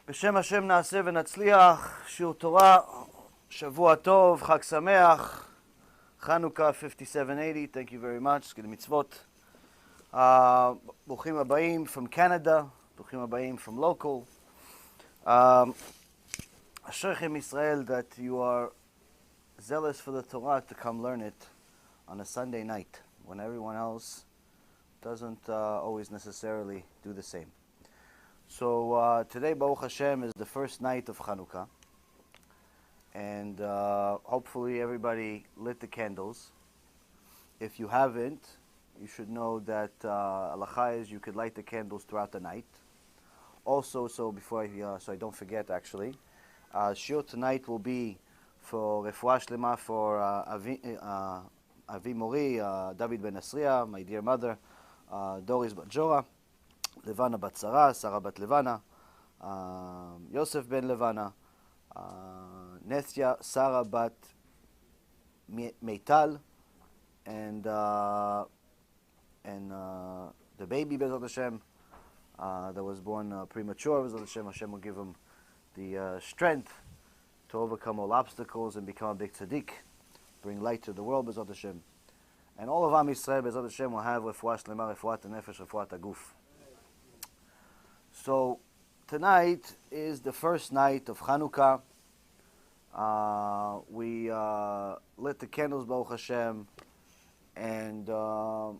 בשם השם נעשה ונצליח, שיעור תורה, שבוע טוב, חג שמח, Chanukah 5780, thank you very much, סגיל מצוות. ברוכים הבאים from Canada, ברוכים הבאים from local. אשריכם ישראל that you are zealous for the Torah to come learn it on a Sunday night when everyone else doesn't always necessarily do the same. So today, Baruch Hashem, is the first night of Chanukah, and hopefully everybody lit the candles. If you haven't, you should know that halacha is you could light the candles throughout the night. Also, so I don't forget, actually, shiur tonight will be for refuah shlema for Avi Mori, David Ben Asriya, my dear mother, Doris Bajora, Levana bat Sarah, Sarah bat Levana, Yosef ben Levana, Nethya, Sarah bat Meital, and the baby Bezrat Hashem that was born premature. Bezrat Hashem, Hashem will give him the strength to overcome all obstacles and become a big tzaddik, bring light to the world. Bezrat Hashem, and all of Am Yisrael Bezrat Hashem will have refuah shlema, refuat nefesh, refuat aguf. So tonight is the first night of Chanukah. We lit the candles, Baruch Hashem, and the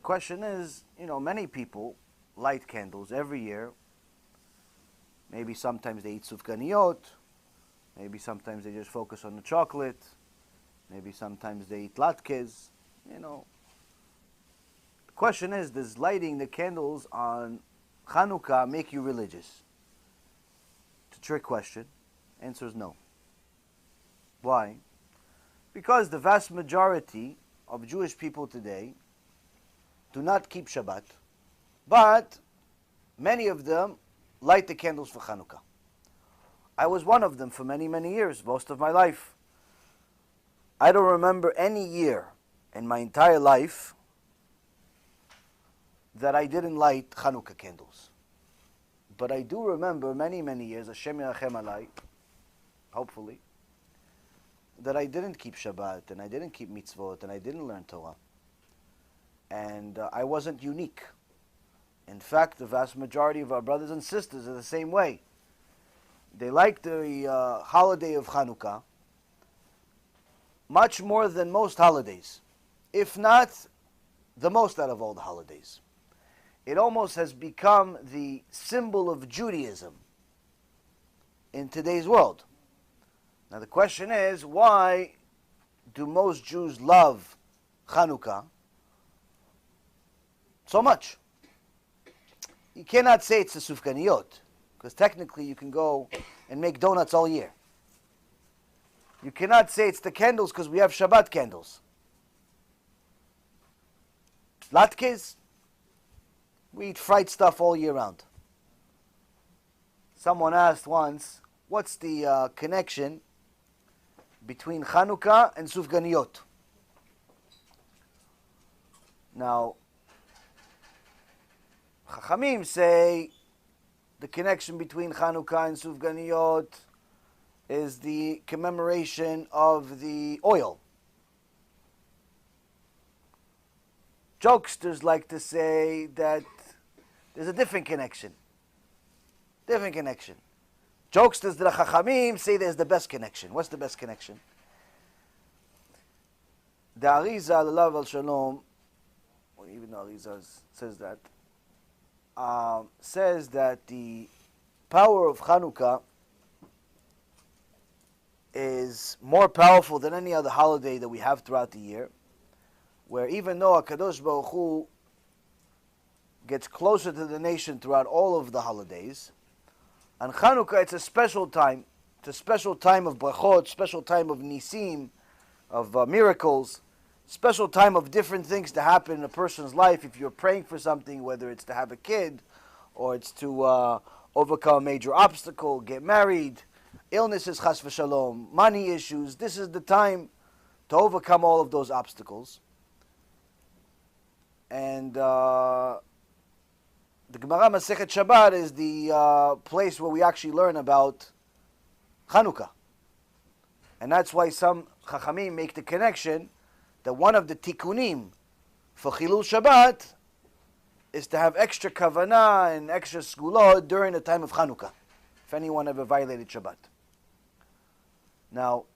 question is, many people light candles every year. Maybe sometimes they eat sufganiyot, maybe sometimes they just focus on the chocolate, maybe sometimes they eat latkes, The question is, does lighting the candles on Chanukah make you religious? It's a trick question. Answer is no. Why? Because the vast majority of Jewish people today do not keep Shabbat, but many of them light the candles for Chanukah. I was one of them for many, many years, most of my life. I don't remember any year in my entire life that I didn't light Chanukah candles. But I do remember many, many years, Hashem Yerachem Alai, hopefully, that I didn't keep Shabbat, and I didn't keep mitzvot, and I didn't learn Torah. And I wasn't unique. In fact, the vast majority of our brothers and sisters are the same way. They like the holiday of Chanukah much more than most holidays, if not the most out of all the holidays. It almost has become the symbol of Judaism in today's world. Now the question is, why do most Jews love Chanukah so much? You cannot say it's the sufganiyot, because technically you can go and make donuts all year. You cannot say it's the candles, because we have Shabbat candles. Latkes, we eat fried stuff all year round. Someone asked once, what's the connection between Chanukah and sufganiyot? Now, Chachamim say the connection between Chanukah and sufganiyot is the commemoration of the oil. Jokesters like to say that there's a different connection. Different connection. Jokesters, the Chachamim, say there's the best connection. What's the best connection? The Arizal, Alav al Shalom, or even the Arizal says that the power of Chanukah is more powerful than any other holiday that we have throughout the year, where even though HaKadosh Baruch Hu gets closer to the nation throughout all of the holidays, on Chanukah it's a special time. It's a special time of brachot, special time of nisim, of miracles, special time of different things to happen in a person's life. If you're praying for something, whether it's to have a kid, or it's to overcome a major obstacle, get married, illnesses, chas v'shalom, money issues, this is the time to overcome all of those obstacles. And the Gemara Masechet Shabbat is the place where we actually learn about Chanukah. And that's why some Chachamim make the connection that one of the tikkunim for Chilul Shabbat is to have extra kavanah and extra sgulot during the time of Chanukah, if anyone ever violated Shabbat. Now,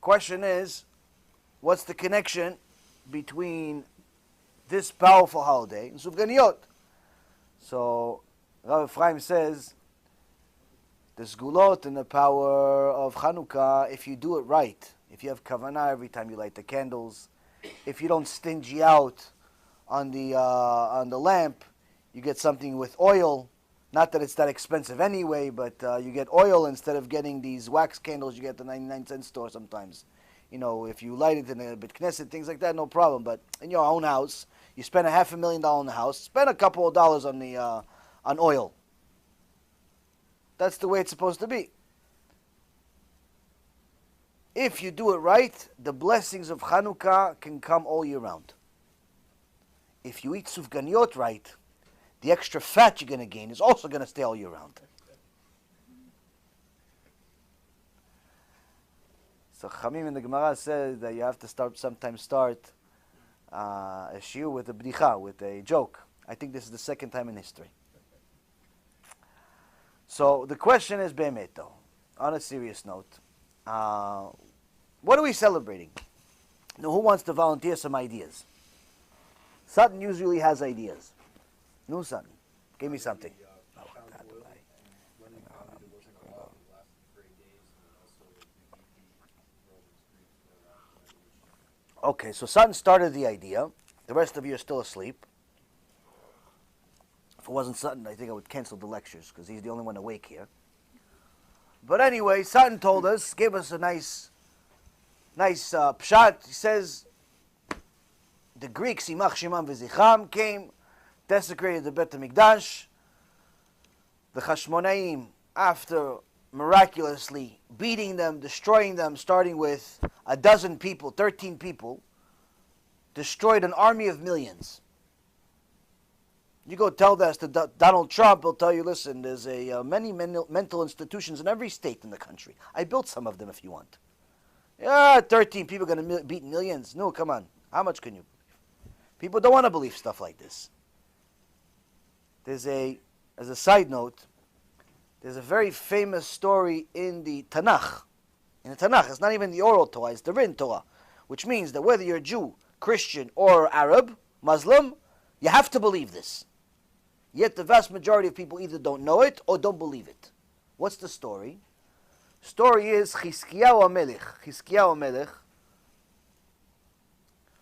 question is, what's the connection between this powerful holiday and Sufganiyot? So, Rav Ephraim says, the sgulot and the power of Chanukah, if you do it right, if you have kavanah every time you light the candles, if you don't stingy out on the lamp, you get something with oil. Not that it's that expensive anyway, but you get oil instead of getting these wax candles you get at the 99-cent store sometimes. You know, if you light it in a Bet Knesset, things like that, no problem. But in your own house, you spend $500,000 in the house, spend a couple of dollars on the on oil. That's the way it's supposed to be. If you do it right, the blessings of Chanukah can come all year round. If you eat sufganiyot right, the extra fat you're going to gain is also going to stay all year round. So Chamim in the Gemara says that you have to sometimes start a shiur with a bdicha, with a joke. I think this is the second time in history. So the question is, Be'emet though, on a serious note, what are we celebrating? Now, who wants to volunteer some ideas? Sutton usually has ideas. No, Sutton, give me something. Okay, so Sutton started the idea. The rest of you are still asleep. If it wasn't Sutton, I think I would cancel the lectures because he's the only one awake here. But anyway, Sutton told us, gave us a nice pshat. He says, the Greeks, Yimach Shemam v'Zichram, came, desecrated the Bet HaMikdash. The Chashmonaim, after miraculously beating them, destroying them, starting with 12 people, 13 people, destroyed an army of millions. You go tell that to Donald Trump, he'll tell you, listen, there's many mental institutions in every state in the country. I built some of them if you want. Yeah, 13 people are going to beat millions. No, come on. How much can you believe? People don't want to believe stuff like this. As a side note, there's a very famous story in the Tanakh. In the Tanakh, it's not even the oral Torah, it's the written Torah, which means that whether you're Jew, Christian, or Arab, Muslim, you have to believe this. Yet the vast majority of people either don't know it or don't believe it. What's the story? Story is Chizkiyahu HaMelech. Chizkiyahu HaMelech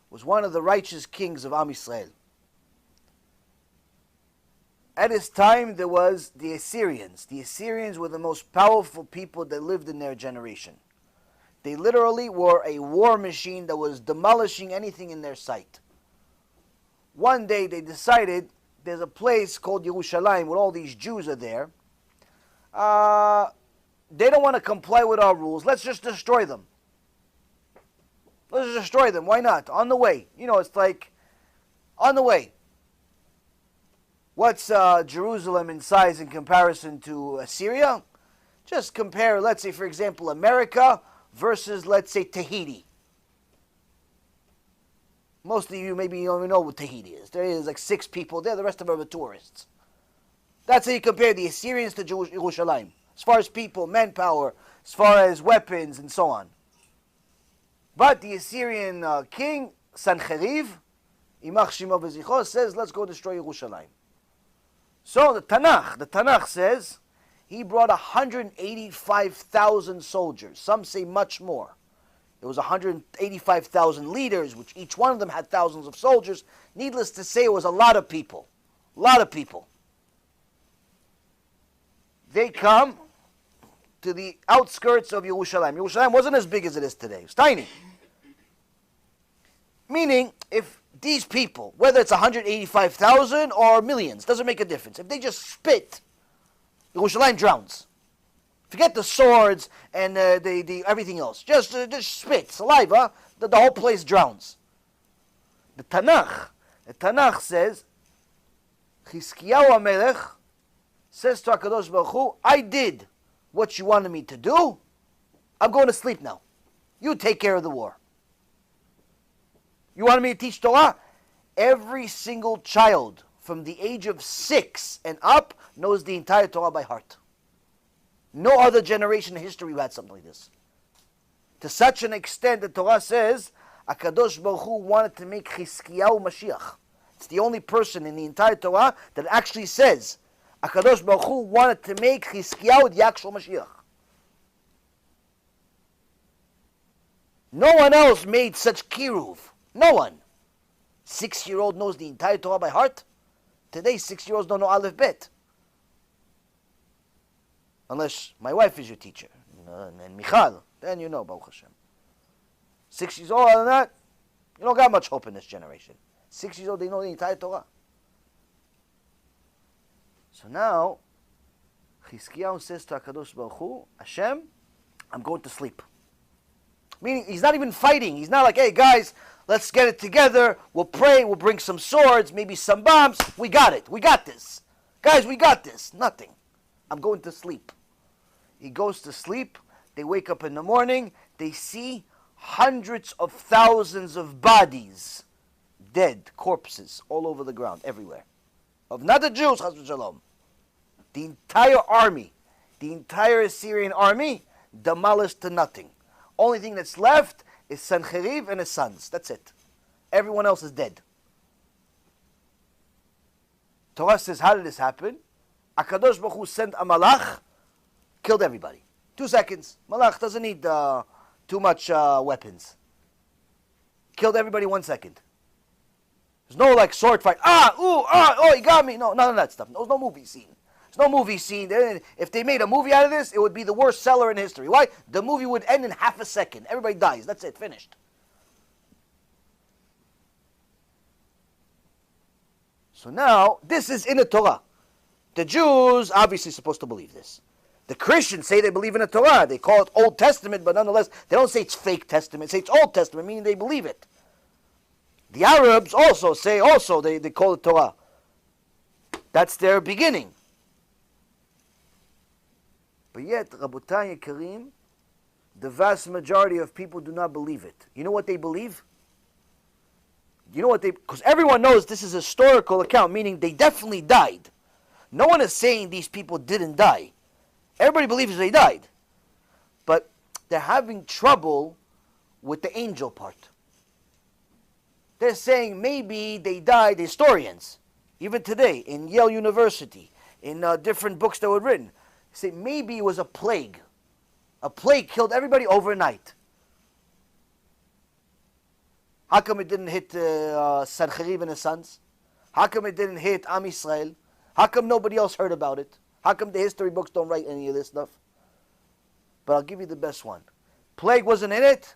was one of the righteous kings of Am Yisrael. At his time, there was the Assyrians. The Assyrians were the most powerful people that lived in their generation. They literally were a war machine that was demolishing anything in their sight. One day they decided there's a place called Yerushalayim where all these Jews are there. They don't want to comply with our rules. Let's just destroy them. Let's just destroy them. Why not? On the way. You know, it's like, on the way. What's Jerusalem in size in comparison to Assyria? Just compare, let's say, for example, America versus, let's say, Tahiti. Most of you maybe don't even know what Tahiti is. There is like 6 people there. The rest of them are tourists. That's how you compare the Assyrians to Yerushalayim. As far as people, manpower, as far as weapons, and so on. But the Assyrian king, Sancheriv, Yimach Shemo v'Zichro, says, let's go destroy Yerushalayim. So the Tanakh says, he brought 185,000 soldiers. Some say much more. There was 185,000 leaders, which each one of them had thousands of soldiers. Needless to say, it was a lot of people. A lot of people. They come to the outskirts of Yerushalayim. Yerushalayim wasn't as big as it is today. It was tiny. Meaning, if these people, whether it's 185,000 or millions, doesn't make a difference. If they just spit, Yerushalayim drowns. Forget the swords and the everything else. Just spit, saliva, the whole place drowns. The Tanakh says Chizkiyahu HaMelech says to HaKadosh Baruch Hu, I did what you wanted me to do. I'm going to sleep now. You take care of the war. You wanted me to teach Torah? Every single child from the age of 6 and up knows the entire Torah by heart. No other generation in history who had something like this. To such an extent that Torah says, HaKadosh Baruch Hu wanted to make Chizkiyahu Mashiach. It's the only person in the entire Torah that actually says, HaKadosh Baruch Hu wanted to make Chizkiyahu the actual Mashiach. No one else made such kiruv. No one. 6-year-old knows the entire Torah by heart. Today, 6-year-olds don't know Aleph Bet. Unless my wife is your teacher. And Michal. Then you know, Baruch Hashem. 6 years old, other than that, you don't got much hope in this generation. 6 years old, they know the entire Torah. So now, Chizkiyahu says to HaKadosh Baruch Hu, Hashem, I'm going to sleep. Meaning, he's not even fighting. He's not like, hey guys, let's get it together. We'll pray, we'll bring some swords, maybe some bombs. We got it. We got this. Guys, we got this. Nothing. I'm going to sleep. He goes to sleep. They wake up in the morning. They see hundreds of thousands of bodies, dead corpses all over the ground, everywhere. Of not the Jews, Chas v'Shalom. The entire army, the entire Assyrian army, demolished to nothing. Only thing that's left is Sancheriv and his sons. That's it. Everyone else is dead. Torah says, how did this happen? HaKadosh Baruch Hu sent a malach, killed everybody. 2 seconds. Malach doesn't need too much weapons. Killed everybody 1 second. There's no like sword fight. He got me. No, none of that stuff. There's no movie scene. There's no movie scene. If they made a movie out of this, it would be the worst seller in history. Why? The movie would end in half a second. Everybody dies. That's it. Finished. So now, this is in the Torah. The Jews obviously supposed to believe this. The Christians say they believe in the Torah. They call it Old Testament, but nonetheless, they don't say it's fake Testament. They say it's Old Testament, meaning they believe it. The Arabs also say, they call it Torah. That's their beginning. But yet, Rabotai Yekarim, the vast majority of people do not believe it. You know what they believe? Because everyone knows this is a historical account, meaning they definitely died. No one is saying these people didn't die. Everybody believes they died. But they're having trouble with the angel part. They're saying maybe they died, historians, even today, in Yale University, in different books that were written. Say maybe it was a plague. A plague killed everybody overnight. How come it didn't hit Sancheriv and his sons? How come it didn't hit Am Yisrael? How come nobody else heard about it? How come the history books don't write any of this stuff? But I'll give you the best one. Plague wasn't in it.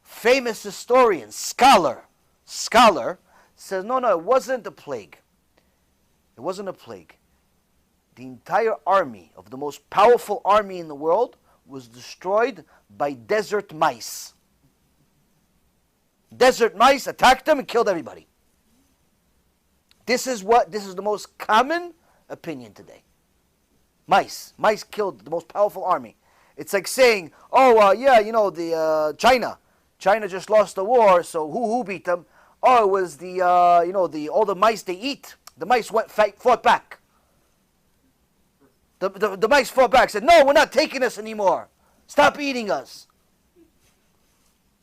Famous historian, scholar, says, no, it wasn't a plague. It wasn't a plague. The entire army of the most powerful army in the world was destroyed by desert mice. Desert mice attacked them and killed everybody. This is the most common opinion today. Mice killed the most powerful army. It's like saying, China just lost the war, so who beat them? Oh, it was all the mice they eat. The mice fought back. The mice fought back, said, no, we're not taking this anymore. Stop eating us.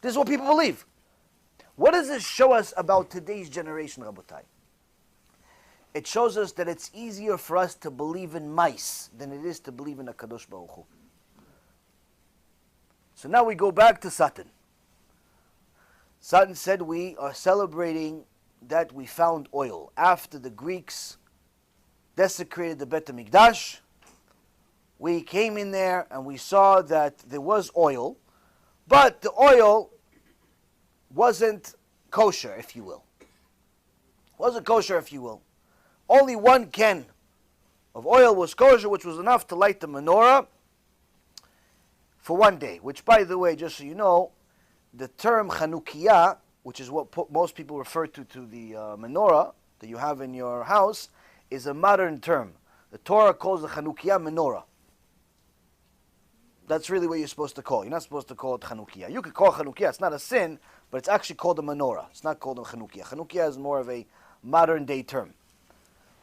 This is what people believe. What does this show us about today's generation, Rabotai? It shows us that it's easier for us to believe in mice than it is to believe in a Kadosh Baruch Hu. So now we go back to Satan. Satan said we are celebrating that we found oil. After the Greeks desecrated the Bet HaMikdash, we came in there and we saw that there was oil, but the oil wasn't kosher, if you will. Wasn't kosher, if you will. Only 1 can of oil was kosher, which was enough to light the menorah for 1 day. Which, by the way, just so you know, the term Chanukah, which is what most people refer to the menorah that you have in your house, is a modern term. The Torah calls the Chanukah menorah. That's really what you're supposed to call it. You're not supposed to call it Chanukah. You could call it Chanukah. It's not a sin, but it's actually called a menorah. It's not called a Chanukah. Chanukah is more of a modern day term.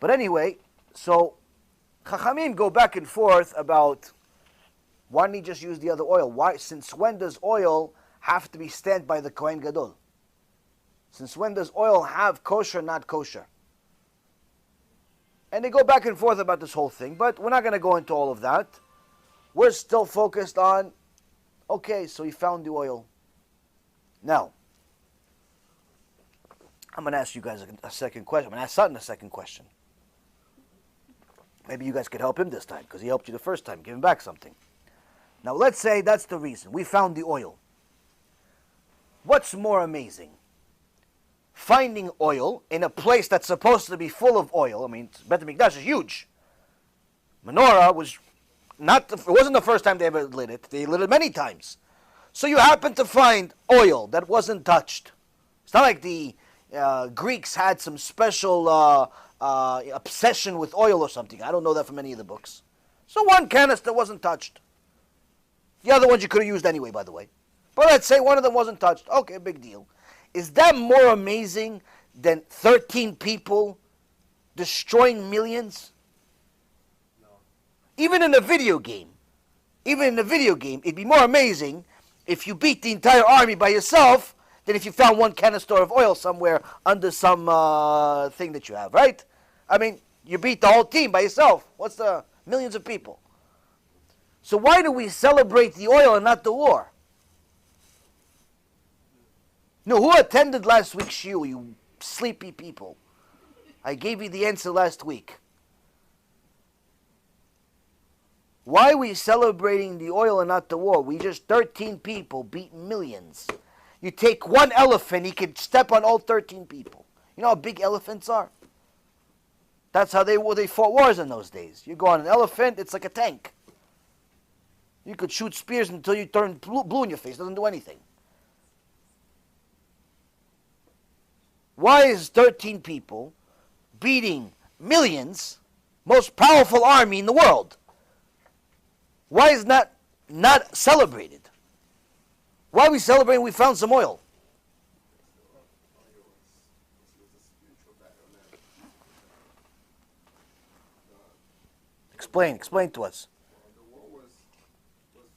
But anyway, so Chachamim go back and forth about why didn't he just use the other oil? Why? Since when does oil have to be stamped by the Kohen Gadol? Since when does oil have kosher, not kosher? And they go back and forth about this whole thing, but we're not going to go into all of that. We're still focused on, okay, so he found the oil. Now, I'm going to ask you guys a second question. I'm going to ask Sutton a second question. Maybe you guys could help him this time, because he helped you the first time. Give him back something. Now, let's say that's the reason. We found the oil. What's more amazing? Finding oil in a place that's supposed to be full of oil. I mean, Bet HaMikdash is huge. Menorah was it wasn't the first time they ever lit it. They lit it many times. So you happen to find oil that wasn't touched. It's not like the Greeks had some special obsession with oil or something. I don't know that from any of the books. So one canister wasn't touched. The other ones you could have used anyway, by the way. But let's say one of them wasn't touched. Okay, big deal. Is that more amazing than 13 people destroying millions? No. Even in a video game, it'd be more amazing if you beat the entire army by yourself than if you found one canister of oil somewhere under some thing that you have, right? I mean, you beat the whole team by yourself. What's the millions of people? So why do we celebrate the oil and not the war? No, who attended last week's shiur, you sleepy people? I gave you the answer last week. Why are we celebrating the oil and not the war? 13 people beat millions. You take one elephant, he could step on all 13 people. You know how big elephants are? That's how they fought wars in those days. You go on an elephant, it's like a tank. You could shoot spears until you turn blue in your face. It doesn't do anything. Why is 13 people beating millions, most powerful army in the world? Why is that not celebrated? Why are we celebrating we found some oil? Explain to us. The war was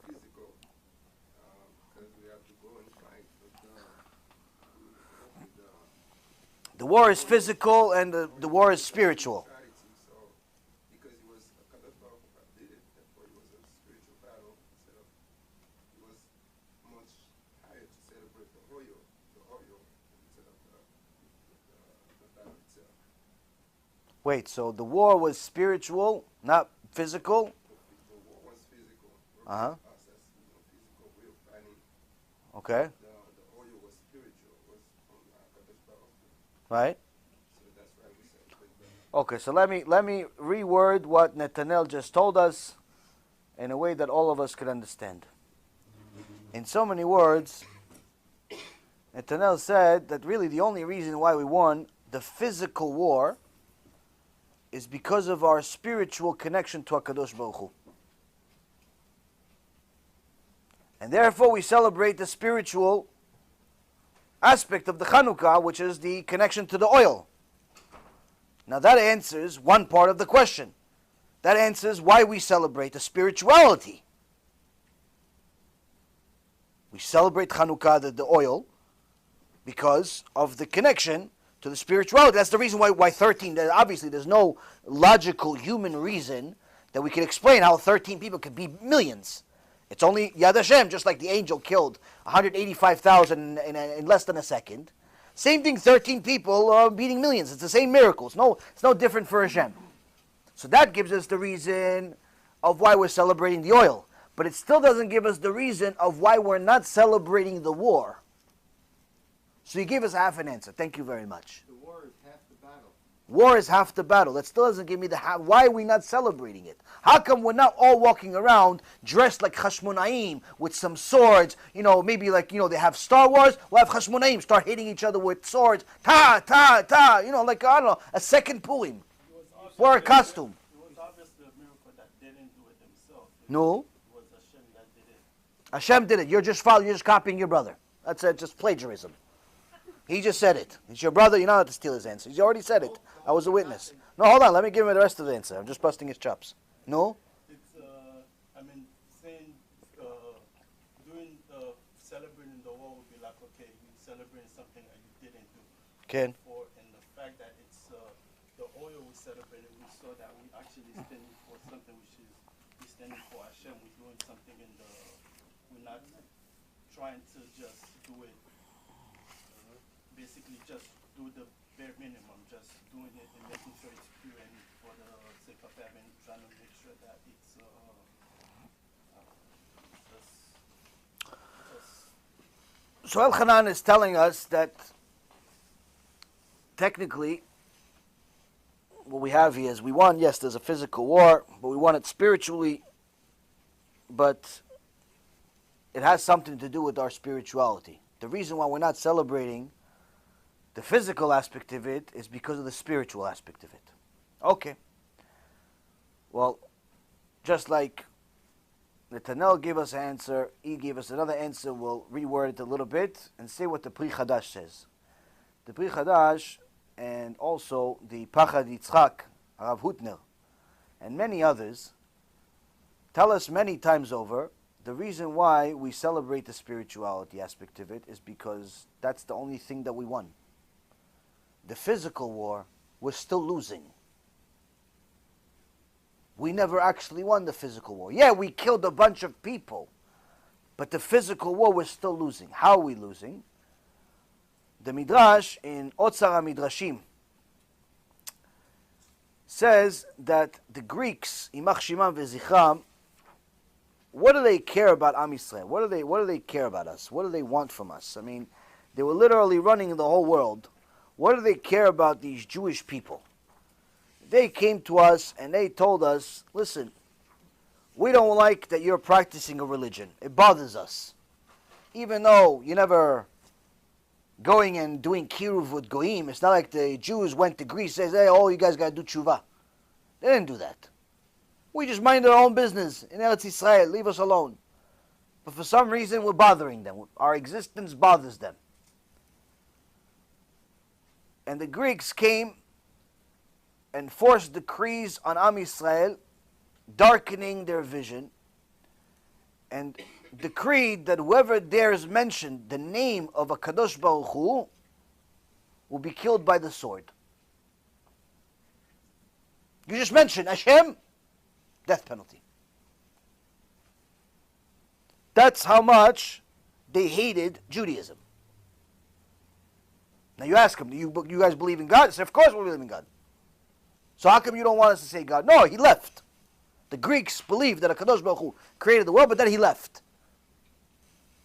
physical, because we have to go and fight. The war is physical and the war is spiritual. So, because it was a catastrophe that did it, therefore it was a spiritual battle. It was much higher to celebrate the oil instead of the battle itself. Wait, so the war was spiritual, not physical? The war was physical. Uh-huh. Physical way of fighting. Okay. The oil was spiritual. It was from catastrophe. Right. So that's why we celebrate that. Okay, so let me reword what Netanel just told us in a way that all of us could understand. In so many words, Netanel said that really the only reason why we won the physical war is because of our spiritual connection to HaKadosh Baruch Hu. And therefore we celebrate the spiritual aspect of the Chanukah, which is the connection to the oil. Now that answers one part of the question. That answers why we celebrate the spirituality. We celebrate Chanukah, the oil, because of the connection to the spirituality. That's the reason why 13, obviously there's no logical human reason that we can explain how 13 people could be millions. It's only Yad Hashem, just like the angel killed 185,000 in less than a second. Same thing, 13 people beating millions. It's the same miracle. It's no different for Hashem. So that gives us the reason of why we're celebrating the oil. But it still doesn't give us the reason of why we're not celebrating the war. So you gave us half an answer. Thank you very much. The war is half the battle. War is half the battle. That still doesn't give me the half. Why are we not celebrating it? How come we're not all walking around dressed like Chashmonaim with some swords? Maybe like, they have Star Wars. We'll have Chashmonaim start hitting each other with swords. Ta, ta, ta. Like, I don't know, a second Purim. Wore a costume. It was obviously a miracle that they didn't do it themselves. No. It was Hashem that did it. Hashem did it. You're just copying your brother. That's it, just plagiarism. He just said it. It's your brother, you're not allowed to steal his answer. He's already said it. I was a witness. No, hold on, let me give him the rest of the answer. I'm just busting his chops. No? It's, saying, doing, celebrating the war would be like, okay, you celebrating something that you didn't do. Ken? And the fact that it's, the oil we celebrated, we saw that we actually standing for something which is, we standing for Hashem. We're doing something we're not trying to just do it, basically just do the bare minimum, just doing it and making sure it's pure and for the sake of heaven, trying to make sure that it's just So Elchanan is telling us that technically what we have here is we won, yes, there's a physical war, but we won it spiritually, but it has something to do with our spirituality. The reason why we're not celebrating the physical aspect of it is because of the spiritual aspect of it. Okay. Well, just like Netanel gave us an answer, he gave us another answer, we'll reword it a little bit and say what the Pri Chadash says. The Pri Chadash and also the Pachad Yitzchak, Rav Hutner, and many others tell us many times over the reason why we celebrate the spirituality aspect of it is because that's the only thing that we won. The physical war, we're still losing. We never actually won the physical war. Yeah, we killed a bunch of people, but the physical war, we're still losing. How are we losing? The Midrash in Otzar HaMidrashim says that the Greeks, Imach Shimam Vezichram, what do they care about Am Yisrael? What do they care about us? What do they want from us? I mean, they were literally running the whole world. What do they care about these Jewish people? They came to us and they told us, listen, we don't like that you're practicing a religion. It bothers us. Even though you never going and doing kiruv with goyim, it's not like the Jews went to Greece and says, hey, oh, you guys got to do tshuva. They didn't do that. We just mind our own business in Eretz Yisrael. Leave us alone. But for some reason, we're bothering them. Our existence bothers them. And the Greeks came and forced decrees on Am Yisrael, darkening their vision, and decreed that whoever dares mention the name of a Kadosh Baruch Hu will be killed by the sword. You just mention Hashem, death penalty. That's how much they hated Judaism. Now you ask them, do you guys believe in God? They say, of course we believe in God. So how come you don't want us to say God? No, he left. The Greeks believed that a Kadosh Baruch Hu created the world, but then he left.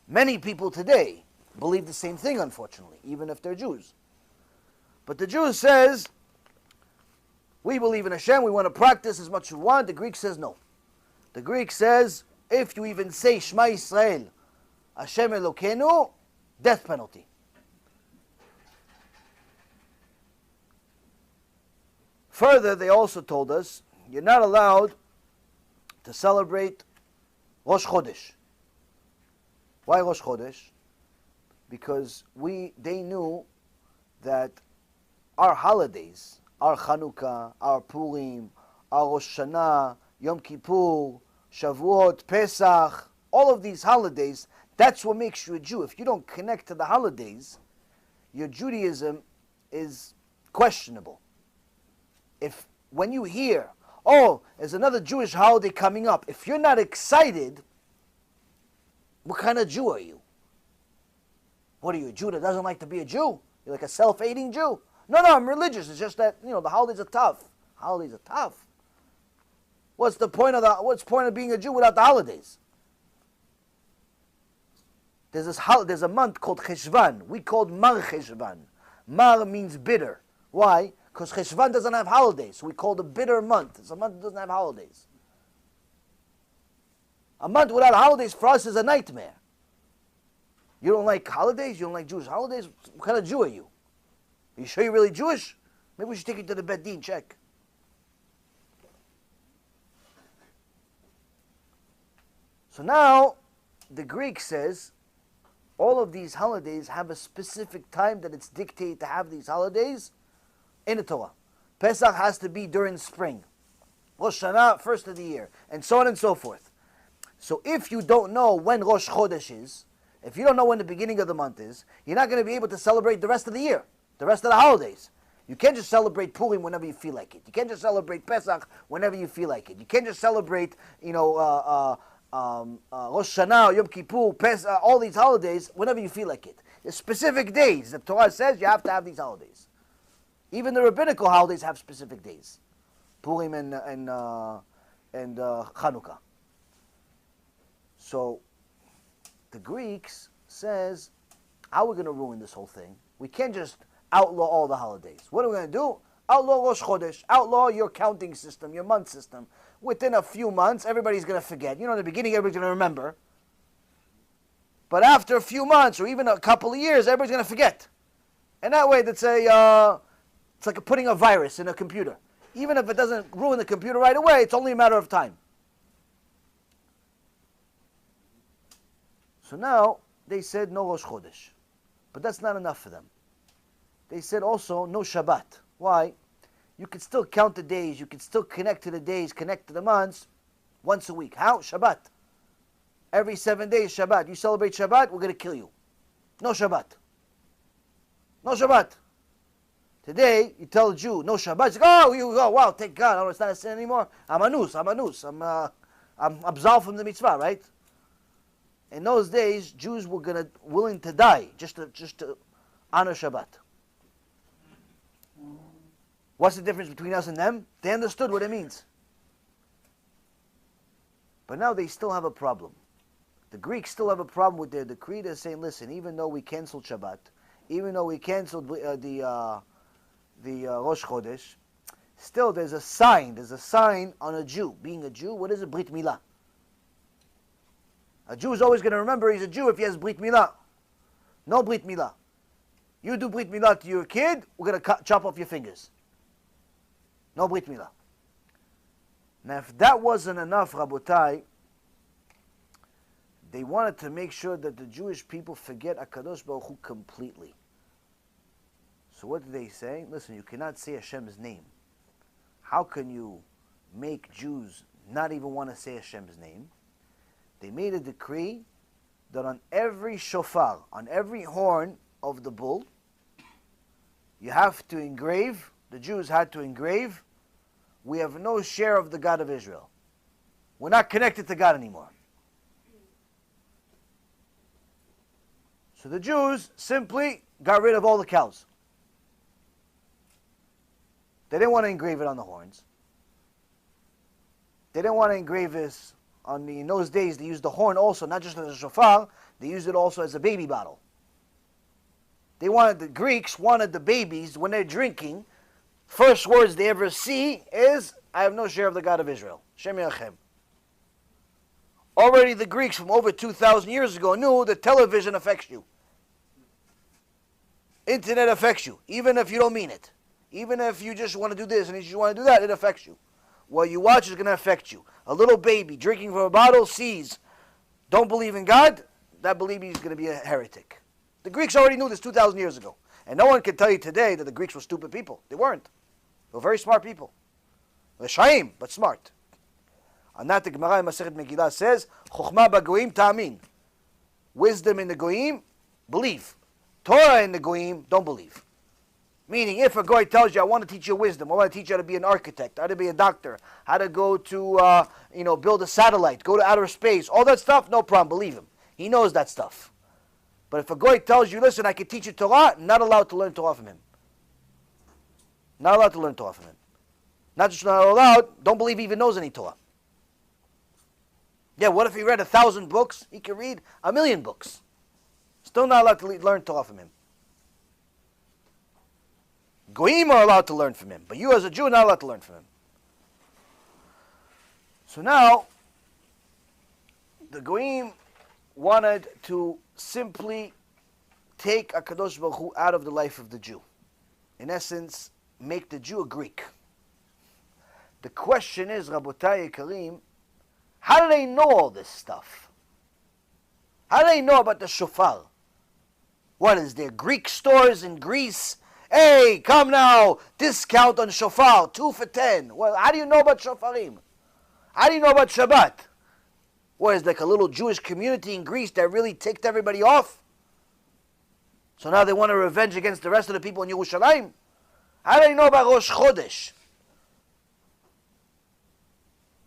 Many people today believe the same thing, unfortunately, even if they're Jews. But the Jews says, we believe in Hashem, we want to practice as much as we want. The Greek says no. The Greek says, if you even say Shema Yisrael, Hashem Elokeinu, death penalty. Further, they also told us, you're not allowed to celebrate Rosh Chodesh. Why Rosh Chodesh? Because they knew that our holidays, our Chanukah, our Purim, our Rosh Hashanah, Yom Kippur, Shavuot, Pesach, all of these holidays, that's what makes you a Jew. If you don't connect to the holidays, your Judaism is questionable. If when you hear, oh, there's another Jewish holiday coming up, if you're not excited, what kind of Jew are you? What are you, a Jew that doesn't like to be a Jew? You're like a self-hating Jew? No, I'm religious. It's just that, the holidays are tough. Holidays are tough. What's the point of being a Jew without the holidays? There's a month called Cheshvan. We called Mar Cheshvan. Mar means bitter. Why? Because Cheshvan doesn't have holidays. So we call it a bitter month. It's a month that doesn't have holidays. A month without holidays for us is a nightmare. You don't like holidays? You don't like Jewish holidays? What kind of Jew are you? Are you sure you're really Jewish? Maybe we should take you to the Bet Din, check. So now, the Greek says, all of these holidays have a specific time that it's dictated to have these holidays in the Torah. Pesach has to be during spring. Rosh Hashanah, first of the year. And so on and so forth. So if you don't know when Rosh Chodesh is, if you don't know when the beginning of the month is, you're not going to be able to celebrate the rest of the year, the rest of the holidays. You can't just celebrate Purim whenever you feel like it. You can't just celebrate Pesach whenever you feel like it. You can't just celebrate, Rosh Hashanah, Yom Kippur, Pesach, all these holidays whenever you feel like it. There's specific days. The Torah says you have to have these holidays. Even the rabbinical holidays have specific days. Purim and Chanukah. So the Greeks says, how are we going to ruin this whole thing? We can't just outlaw all the holidays. What are we going to do? Outlaw Rosh Chodesh. Outlaw your counting system, your month system. Within a few months, everybody's going to forget. In the beginning, everybody's going to remember. But after a few months, or even a couple of years, everybody's going to forget. And that way, it's like putting a virus in a computer. Even if it doesn't ruin the computer right away, it's only a matter of time. So now, they said no Rosh Chodesh. But that's not enough for them. They said also no Shabbat. Why? You can still count the days, you can still connect to the days, connect to the months, once a week. How? Shabbat. Every 7 days, Shabbat. You celebrate Shabbat, we're going to kill you. No Shabbat. No Shabbat. Today, you tell a Jew, no Shabbat. He's like, wow, thank God, it's not a sin anymore. I'm anus. I'm absolved from the mitzvah, right? In those days, Jews were willing to die just to honor Shabbat. What's the difference between us and them? They understood what it means. But now they still have a problem. The Greeks still have a problem with their decree. They're saying, listen, even though we canceled Shabbat, even though we canceled the Rosh Chodesh, still there's a sign on a Jew. Being a Jew, what is a Brit Milah? A Jew is always going to remember he's a Jew if he has Brit Milah. No Brit Milah. You do Brit Milah to your kid, we're going to chop off your fingers. No Brit Milah. Now if that wasn't enough, Rabotai, they wanted to make sure that the Jewish people forget HaKadosh Baruch Hu completely. So what did they say? Listen, you cannot say Hashem's name. How can you make Jews not even want to say Hashem's name? They made a decree that on every shofar, on every horn of the bull, you have to engrave, the Jews had to engrave, we have no share of the God of Israel. We're not connected to God anymore. So the Jews simply got rid of all the cows. They didn't want to engrave it on the horns. They didn't want to engrave this in those days, they used the horn also, not just as a shofar, they used it also as a baby bottle. The Greeks wanted the babies, when they're drinking, first words they ever see is, I have no share of the God of Israel. Shem Yachem. Already the Greeks from over 2,000 years ago knew that television affects you. Internet affects you, even if you don't mean it. Even if you just want to do this and you just want to do that, it affects you. What you watch is going to affect you. A little baby drinking from a bottle sees, don't believe in God, that baby is going to be a heretic. The Greeks already knew this 2,000 years ago. And no one can tell you today that the Greeks were stupid people. They weren't. They were very smart people. Reshaim, but smart. On that, the Gemara in Masechet Megillah says, Chokhmah b'goyim ta'amin. Wisdom in the goyim, believe. Torah in the goyim, don't believe. Meaning, if a guy tells you, I want to teach you wisdom, I want to teach you how to be an architect, how to be a doctor, how to go to, build a satellite, go to outer space, all that stuff, no problem, believe him. He knows that stuff. But if a guy tells you, listen, I can teach you Torah, not allowed to learn Torah from him. Not allowed to learn Torah from him. Not just not allowed, don't believe he even knows any Torah. Yeah, what if he read 1,000 books? He can read 1,000,000 books. Still not allowed to learn Torah from him. Goyim are allowed to learn from him, but you as a Jew are not allowed to learn from him. So now, the Goyim wanted to simply take HaKadosh Baruch Hu out of the life of the Jew. In essence, make the Jew a Greek. The question is, Rabotai Karim, how do they know all this stuff? How do they know about the shofar? What is there? Greek stores in Greece? Hey, come now, discount on shofar, 2 for 10. Well, how do you know about shofarim? How do you know about Shabbat? What is like a little Jewish community in Greece that really ticked everybody off? So now they want to revenge against the rest of the people in Yerushalayim? How do they know about Rosh Chodesh?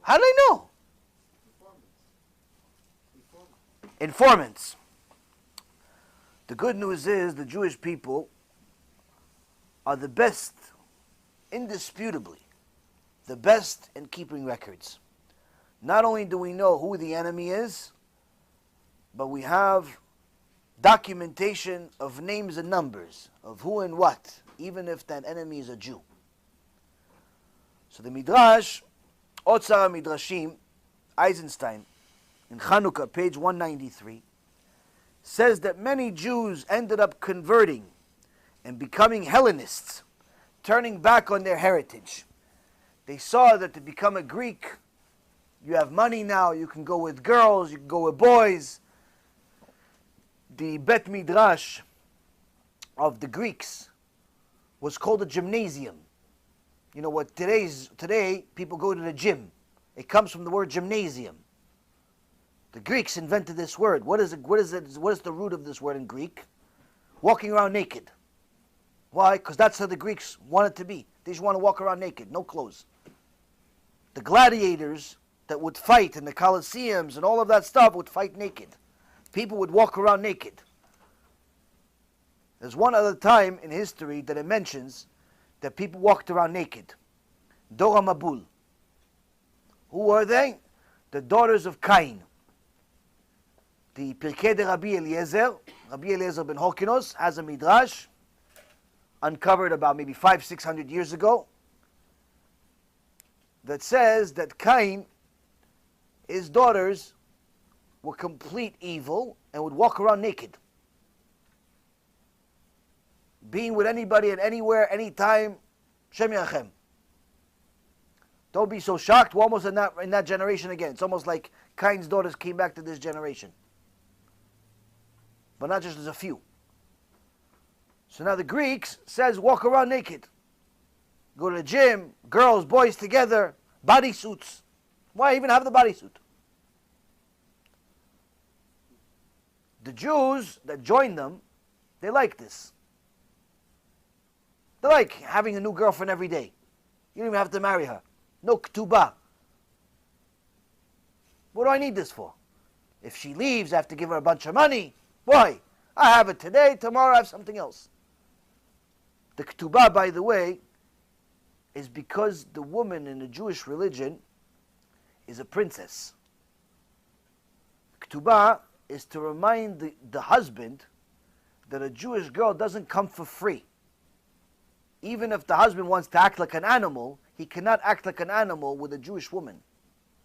How do they know? Informants. The good news is the Jewish people are the best, indisputably, the best in keeping records. Not only do we know who the enemy is, but we have documentation of names and numbers, of who and what, even if that enemy is a Jew. So the Midrash, Otzar Midrashim, Eisenstein, in Chanukah, page 193, says that many Jews ended up converting and becoming Hellenists, turning back on their heritage. They saw that to become a Greek, you have money now, you can go with girls, you can go with boys. The Bet Midrash of the Greeks was called a gymnasium. You know what, today people go to the gym. It comes from the word gymnasium. The Greeks invented this word. What is the root of this word in Greek? Walking around naked. Why? Because that's how the Greeks wanted to be. They just want to walk around naked, no clothes. The gladiators that would fight in the Colosseums and all of that stuff would fight naked. People would walk around naked. There's one other time in history that it mentions that people walked around naked. Dora Mabul. Who were they? The daughters of Cain. The Pirkei de Rabbi Eliezer ben Horkinos, has a midrash uncovered about maybe 500-600 years ago that says that Cain, his daughters, were complete evil and would walk around naked. Being with anybody and anywhere, anytime, Shem Yachem. Don't be so shocked. We're almost in that generation again. It's almost like Cain's daughters came back to this generation. But not just as a few. So now the Greeks says walk around naked. Go to the gym, girls, boys together, bodysuits. Why even have the bodysuit? The Jews that joined them, they like this. They like having a new girlfriend every day. You don't even have to marry her. No ketubah. What do I need this for? If she leaves, I have to give her a bunch of money. Why? I have it today, tomorrow I have something else. The ketubah, by the way, is because the woman in the Jewish religion is a princess. Ketubah is to remind the husband that a Jewish girl doesn't come for free. Even if the husband wants to act like an animal, he cannot act like an animal with a Jewish woman.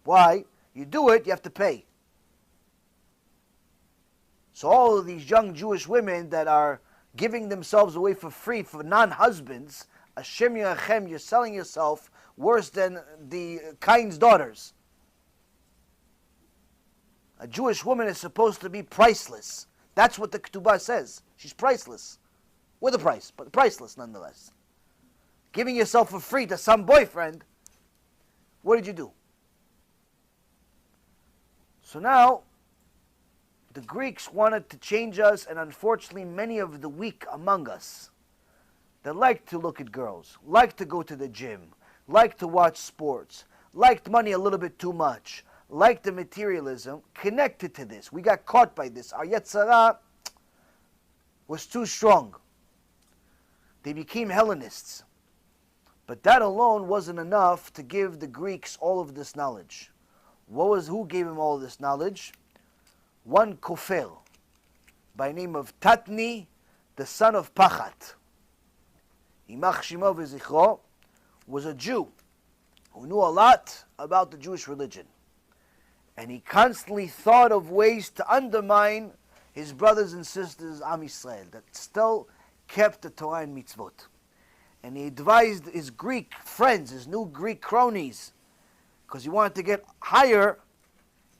Why? You do it, you have to pay. So all of these young Jewish women that are giving themselves away for free for non-husbands, Hashem Yachem, you're selling yourself worse than the Cain's daughters. A Jewish woman is supposed to be priceless. That's what the Ketubah says. She's priceless. With a price, but priceless nonetheless. Giving yourself for free to some boyfriend, what did you do? So now, the Greeks wanted to change us, and unfortunately many of the weak among us that like to look at girls, like to go to the gym, like to watch sports, liked money a little bit too much, liked the materialism, connected to this. We got caught by this. Our Yetzirah was too strong. They became Hellenists. But that alone wasn't enough to give the Greeks all of this knowledge. Who gave them all this knowledge? One Kofel, by name of Tatni, the son of Pachat. Imach Shimo v'zichro was a Jew who knew a lot about the Jewish religion. And he constantly thought of ways to undermine his brothers and sisters, Am Yisrael, that still kept the Torah and mitzvot. And he advised his Greek friends, his new Greek cronies, because he wanted to get higher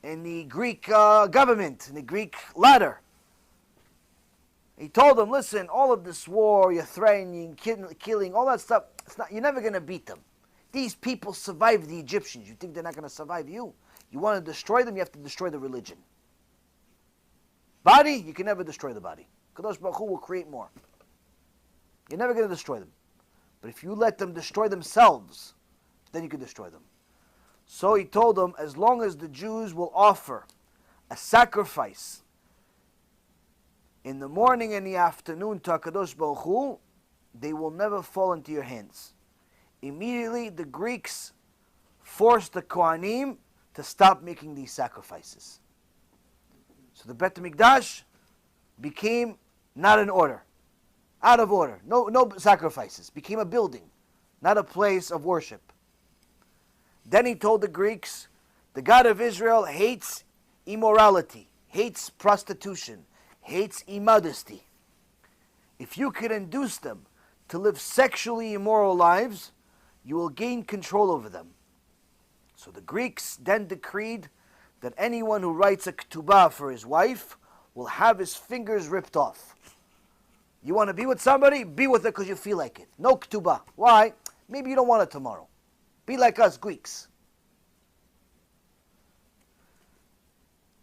in the Greek government, in the Greek ladder. He told them, listen, all of this war, you're threatening, killing, all that stuff, you're never going to beat them. These people survived the Egyptians. You think they're not going to survive you? You want to destroy them, you have to destroy the religion. Body, you can never destroy the body. Kadosh Baruch Hu will create more. You're never going to destroy them. But if you let them destroy themselves, then you can destroy them. So he told them, as long as the Jews will offer a sacrifice in the morning and the afternoon to HaKadosh Baruch Hu, they will never fall into your hands. Immediately, the Greeks forced the Kohanim to stop making these sacrifices. So the Bet HaMikdash became not in order, out of order, no sacrifices, became a building, not a place of worship. Then he told the Greeks, the God of Israel hates immorality, hates prostitution, hates immodesty. If you can induce them to live sexually immoral lives, you will gain control over them. So the Greeks then decreed that anyone who writes a ketubah for his wife will have his fingers ripped off. You want to be with somebody? Be with her because you feel like it. No ketubah. Why? Maybe you don't want it tomorrow. Be like us Greeks.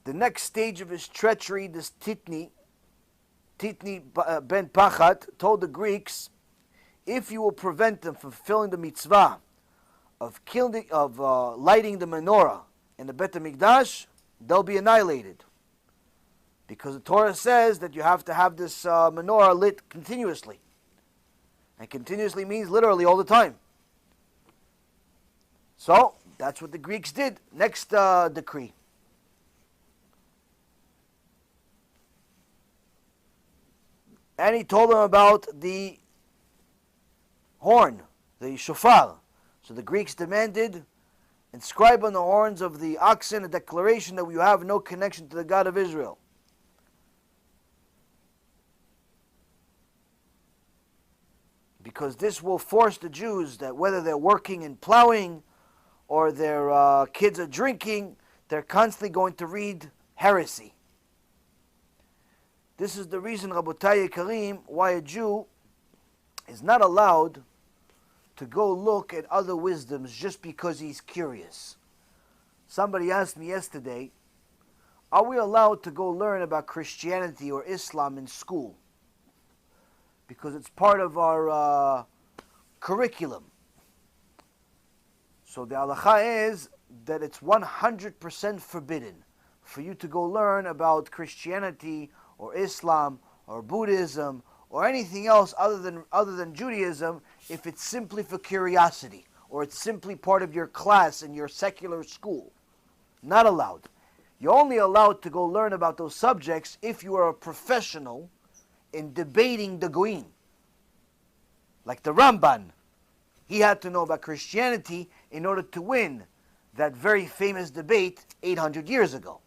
The next stage of his treachery, this Titni ben Pachat, told the Greeks, if you will prevent them from fulfilling the mitzvah of lighting the menorah in the Bet HaMikdash, they'll be annihilated. Because the Torah says that you have to have this menorah lit continuously. And continuously means literally all the time. So, that's what the Greeks did. Next decree. And he told them about the horn, the shofar. So the Greeks demanded, inscribe on the horns of the oxen a declaration that you have no connection to the God of Israel. Because this will force the Jews that whether they're working and plowing or their kids are drinking, they're constantly going to read heresy. This is the reason, Rabotai Karim, why a Jew is not allowed to go look at other wisdoms just because he's curious. Somebody asked me yesterday, are we allowed to go learn about Christianity or Islam in school? Because it's part of our curriculum. So the halacha is that it's 100% forbidden for you to go learn about Christianity or Islam or Buddhism or anything else other than Judaism if it's simply for curiosity or it's simply part of your class in your secular school. Not allowed. You're only allowed to go learn about those subjects if you are a professional in debating the Goyim. Like the Ramban. He had to know about Christianity in order to win that very famous debate 800 years ago.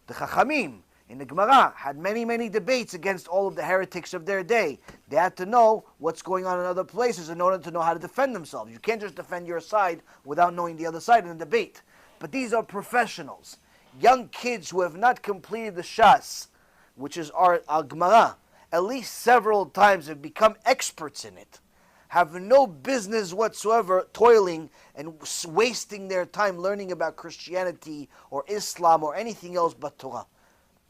The Chachamim in the Gemara had many, many debates against all of the heretics of their day. They had to know what's going on in other places in order to know how to defend themselves. You can't just defend your side without knowing the other side in a debate. But these are professionals. Young kids who have not completed the Shas, which is our Gemara, at least several times have become experts in it, have no business whatsoever toiling and wasting their time learning about Christianity or Islam or anything else but Torah.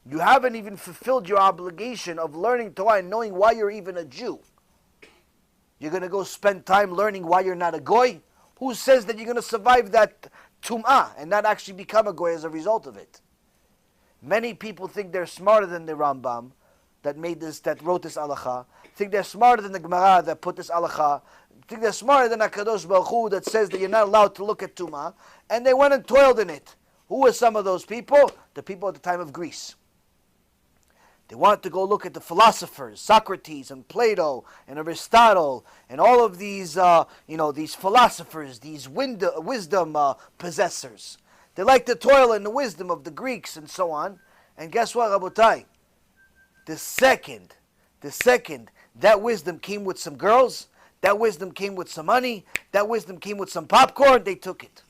You haven't even fulfilled your obligation of learning Torah and knowing why you're even a Jew. You're going to go spend time learning why you're not a Goy? Who says that you're going to survive that Tum'ah and not actually become a Goy as a result of it? Many people think they're smarter than the Rambam that wrote this halacha, think they're smarter than the Gemara that put this halacha, think they're smarter than HaKadosh Baruch Hu that says that you're not allowed to look at Tumah, and they went and toiled in it. Who were some of those people? The people at the time of Greece. They wanted to go look at the philosophers, Socrates and Plato and Aristotle and all of these, these philosophers, these wisdom possessors. They like to toil in the wisdom of the Greeks and so on. And guess what, Rabotai? The second that wisdom came with some girls, that wisdom came with some money, that wisdom came with some popcorn, they took it.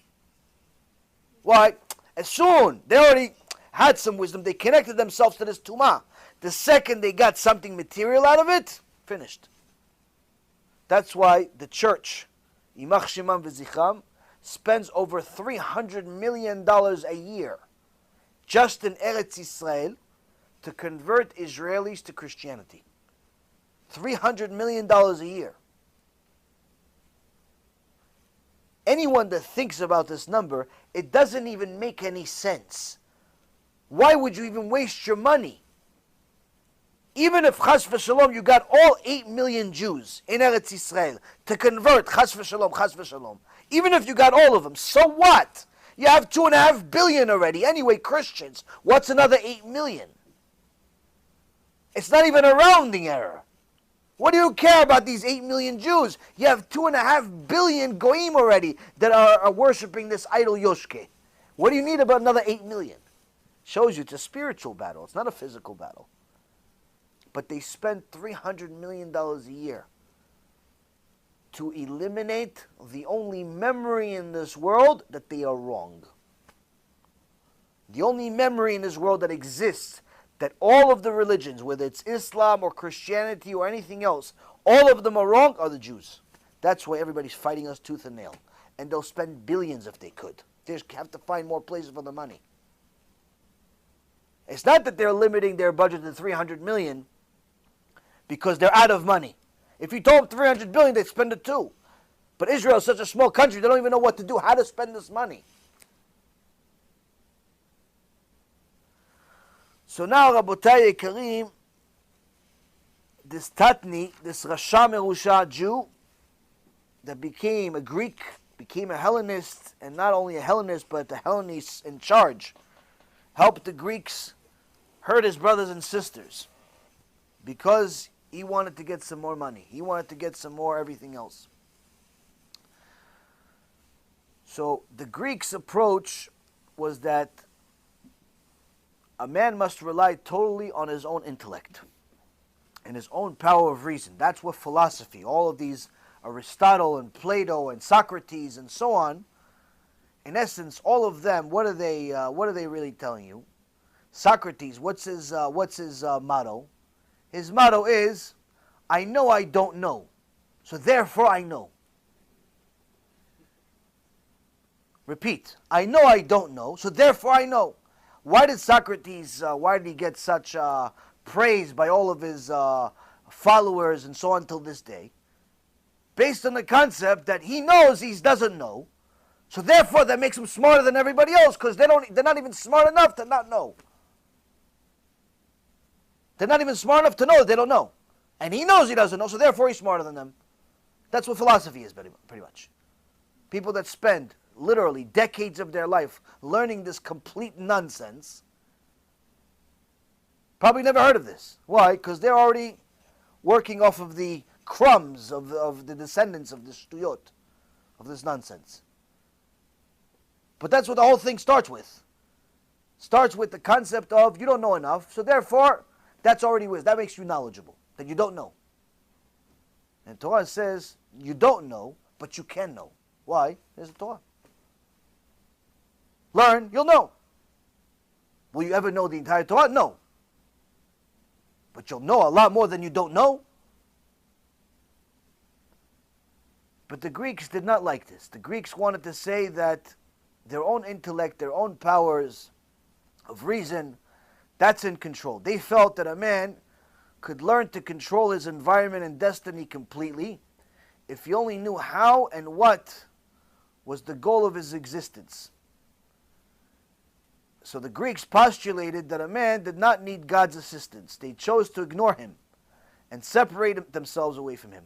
Why? As soon, they already had some wisdom, they connected themselves to this tumah. The second they got something material out of it, finished. That's why the church, Yimach Shemam V'Zichram, spends over $300 million a year just in Eretz Yisrael to convert Israelis to Christianity. $300 million a year. Anyone that thinks about this number, it doesn't even make any sense. Why would you even waste your money? Even if Chas v'Shalom, you got all 8 million Jews in Eretz Yisrael to convert, Chas v'Shalom, even if you got all of them, so what? You have 2.5 billion already. Anyway, Christians, what's another 8 million? It's not even a rounding error. What do you care about these 8 million Jews? You have 2.5 billion Goyim already that are worshiping this idol Yoshke. What do you need about another 8 million? Shows you it's a spiritual battle. It's not a physical battle. But they spend $300 million a year to eliminate the only memory in this world that they are wrong. The only memory in this world that exists, that all of the religions, whether it's Islam or Christianity or anything else, all of them are wrong, are the Jews. That's why everybody's fighting us tooth and nail. And they'll spend billions if they could. They just have to find more places for the money. It's not that they're limiting their budget to 300 million because they're out of money. If you told them 300 billion, they'd spend it too. But Israel is such a small country, they don't even know what to do, how to spend this money. So now, Rabotai Yekarim, this Tatni, this Rasha Merusha Jew that became a Greek, became a Hellenist, and not only a Hellenist, but the Hellenists in charge, helped the Greeks hurt his brothers and sisters because he wanted to get some more money. He wanted to get some more everything else. So the Greeks' approach was that a man must rely totally on his own intellect and his own power of reason. That's what philosophy, all of these Aristotle and Plato and Socrates and so on, in essence, all of them, what are they really telling you? Socrates, what's his motto? His motto is, I know I don't know, so therefore I know. Repeat, I know I don't know, so therefore I know. Why did Socrates, why did he get such praise by all of his followers and so on till this day? Based on the concept that he knows he doesn't know, so therefore that makes him smarter than everybody else because they're not even smart enough to not know. They're not even smart enough to know that they don't know. And he knows he doesn't know, so therefore he's smarter than them. That's what philosophy is, pretty much. People that spend literally decades of their life learning this complete nonsense probably never heard of this. Why? Because they're already working off of the crumbs of the descendants of this shtuyot, of this nonsense. But that's what the whole thing starts with. Starts with the concept of you don't know enough, so therefore that's already wisdom. That makes you knowledgeable, that you don't know. And Torah says you don't know, but you can know. Why? There's the Torah. Learn, you'll know. Will you ever know the entire Torah? No. But you'll know a lot more than you don't know. But the Greeks did not like this. The Greeks wanted to say that their own intellect, their own powers of reason, that's in control. They felt that a man could learn to control his environment and destiny completely if he only knew how and what was the goal of his existence. So the Greeks postulated that a man did not need God's assistance. They chose to ignore him and separate themselves away from him.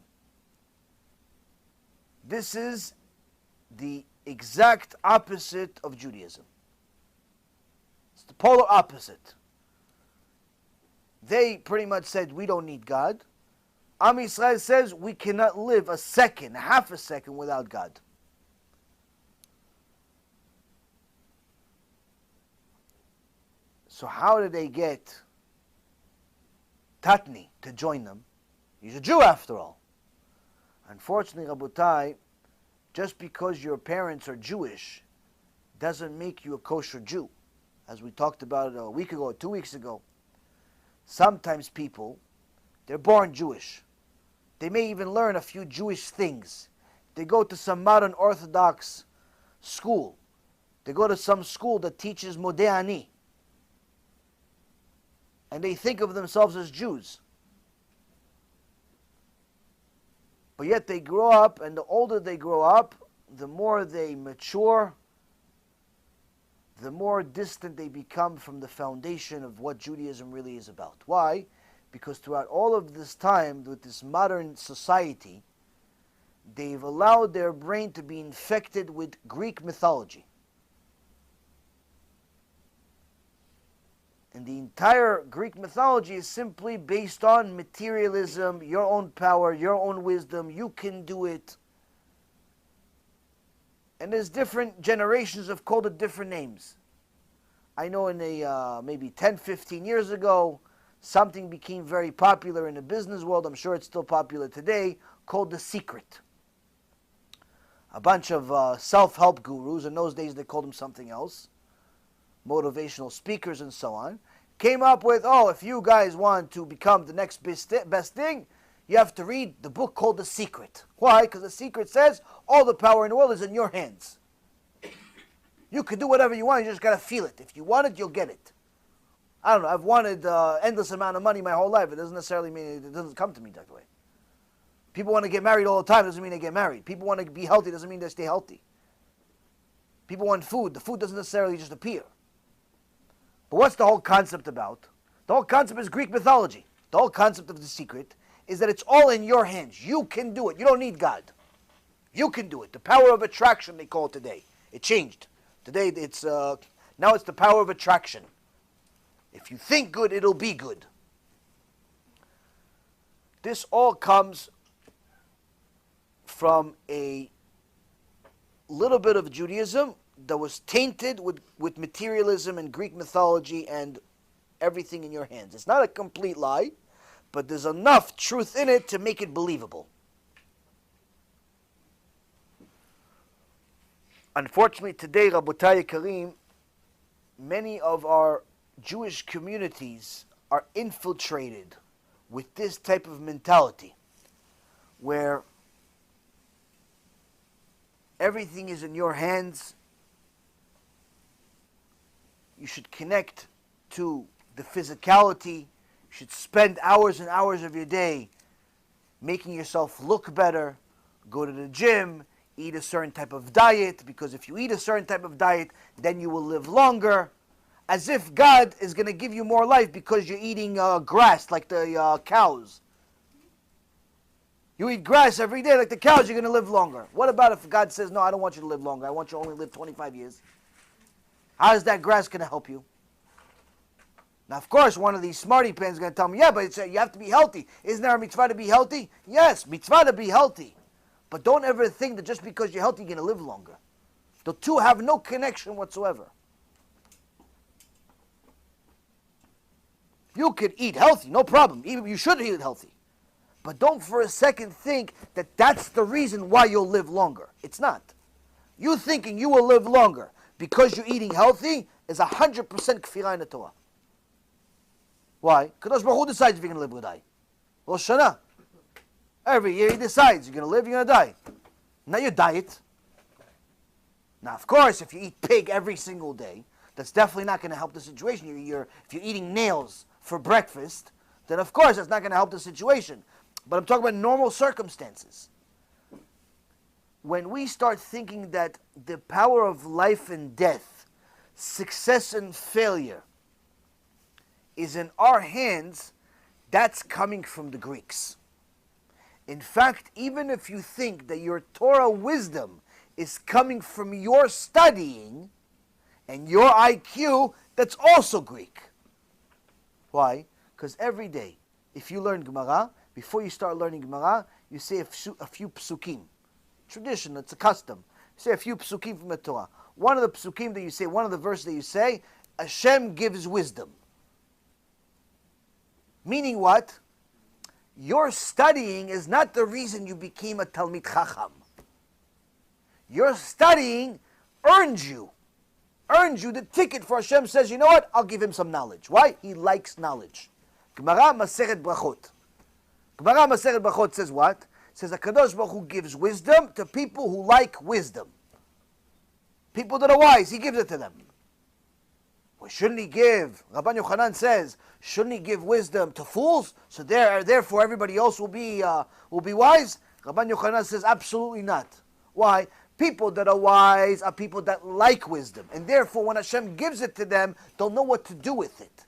This is the exact opposite of Judaism. It's the polar opposite. They pretty much said, we don't need God. Am Yisrael says, we cannot live a second, half a second without God. So how did they get Tatni to join them? He's a Jew after all. Unfortunately, Rabotai, just because your parents are Jewish doesn't make you a kosher Jew. As we talked about a week ago or 2 weeks ago, sometimes people, they're born Jewish. They may even learn a few Jewish things. They go to some modern Orthodox school. They go to some school that teaches Modeh Ani. And they think of themselves as Jews. But yet they grow up, and the older they grow up, the more they mature, the more distant they become from the foundation of what Judaism really is about. Why? Because throughout all of this time, with this modern society, they've allowed their brain to be infected with Greek mythology. And the entire Greek mythology is simply based on materialism, your own power, your own wisdom, you can do it. And there's different generations have called it different names. I know in maybe 10, 15 years ago, something became very popular in the business world, I'm sure it's still popular today, called The Secret. A bunch of self-help gurus, in those days they called them something else, motivational speakers and so on, came up with, if you guys want to become the next best thing, you have to read the book called The Secret. Why? Because The Secret says all the power in the world is in your hands. You can do whatever you want, you just got to feel it. If you want it, you'll get it. I don't know, I've wanted endless amount of money my whole life. It doesn't necessarily mean it doesn't come to me that way. People want to get married all the time, doesn't mean they get married. People want to be healthy, doesn't mean they stay healthy. People want food, the food doesn't necessarily just appear. But what's the whole concept about? The whole concept is Greek mythology. The whole concept of The Secret is that it's all in your hands. You can do it. You don't need God. You can do it. The power of attraction, they call it today. It changed. Today, it's now it's the power of attraction. If you think good, it'll be good. This all comes from a little bit of Judaism that was tainted with materialism and Greek mythology and everything in your hands. It's not a complete lie, but there's enough truth in it to make it believable. Unfortunately, today, Rabotai Karim, many of our Jewish communities are infiltrated with this type of mentality, where everything is in your hands. You should connect to the physicality. You should spend hours and hours of your day making yourself look better, go to the gym, eat a certain type of diet, because if you eat a certain type of diet, then you will live longer. As if God is going to give you more life because you're eating grass like the cows. You eat grass every day like the cows, you're going to live longer. What about if God says, no, I don't want you to live longer. I want you to only live 25 years. How is that grass going to help you? Now, of course, one of these smarty pants is going to tell me, yeah, but you have to be healthy. Isn't there a mitzvah to be healthy? Yes, mitzvah to be healthy. But don't ever think that just because you're healthy, you're going to live longer. The two have no connection whatsoever. You could eat healthy, no problem. Even you should eat healthy. But don't for a second think that that's the reason why you'll live longer. It's not. You thinking you will live longer because you're eating healthy is 100% kfirah in the Torah. Why? Kadosh Baruch Hu decides if you're going to live or die. Rosh Hashanah. Every year he decides you're going to live, you're going to die. Not your diet. Now, of course, if you eat pig every single day, that's definitely not going to help the situation. If you're eating nails for breakfast, then of course that's not going to help the situation. But I'm talking about normal circumstances. When we start thinking that the power of life and death, success and failure, is in our hands, that's coming from the Greeks. In fact, even if you think that your Torah wisdom is coming from your studying and your IQ, that's also Greek. Why? Because every day, if you learn Gemara, before you start learning Gemara, you say a few psukim. Tradition, it's a custom. You say a few psukim from the Torah. One of the psukim that you say, one of the verses that you say, Hashem gives wisdom. Meaning what? Your studying is not the reason you became a Talmid Chacham. Your studying earned you earns you the ticket for Hashem says, you know what? I'll give him some knowledge. Why? He likes knowledge. Gemara Masechet Brachot. Gemara Masechet Brachot says what? It says HaKadosh Baruch Hu gives wisdom to people who like wisdom. People that are wise, he gives it to them. Well, shouldn't he give, Rabbi Yochanan says, shouldn't he give wisdom to fools? So therefore everybody else will be wise? Rabbi Yochanan says absolutely not. Why? People that are wise are people that like wisdom. And therefore when Hashem gives it to them, they'll know what to do with it.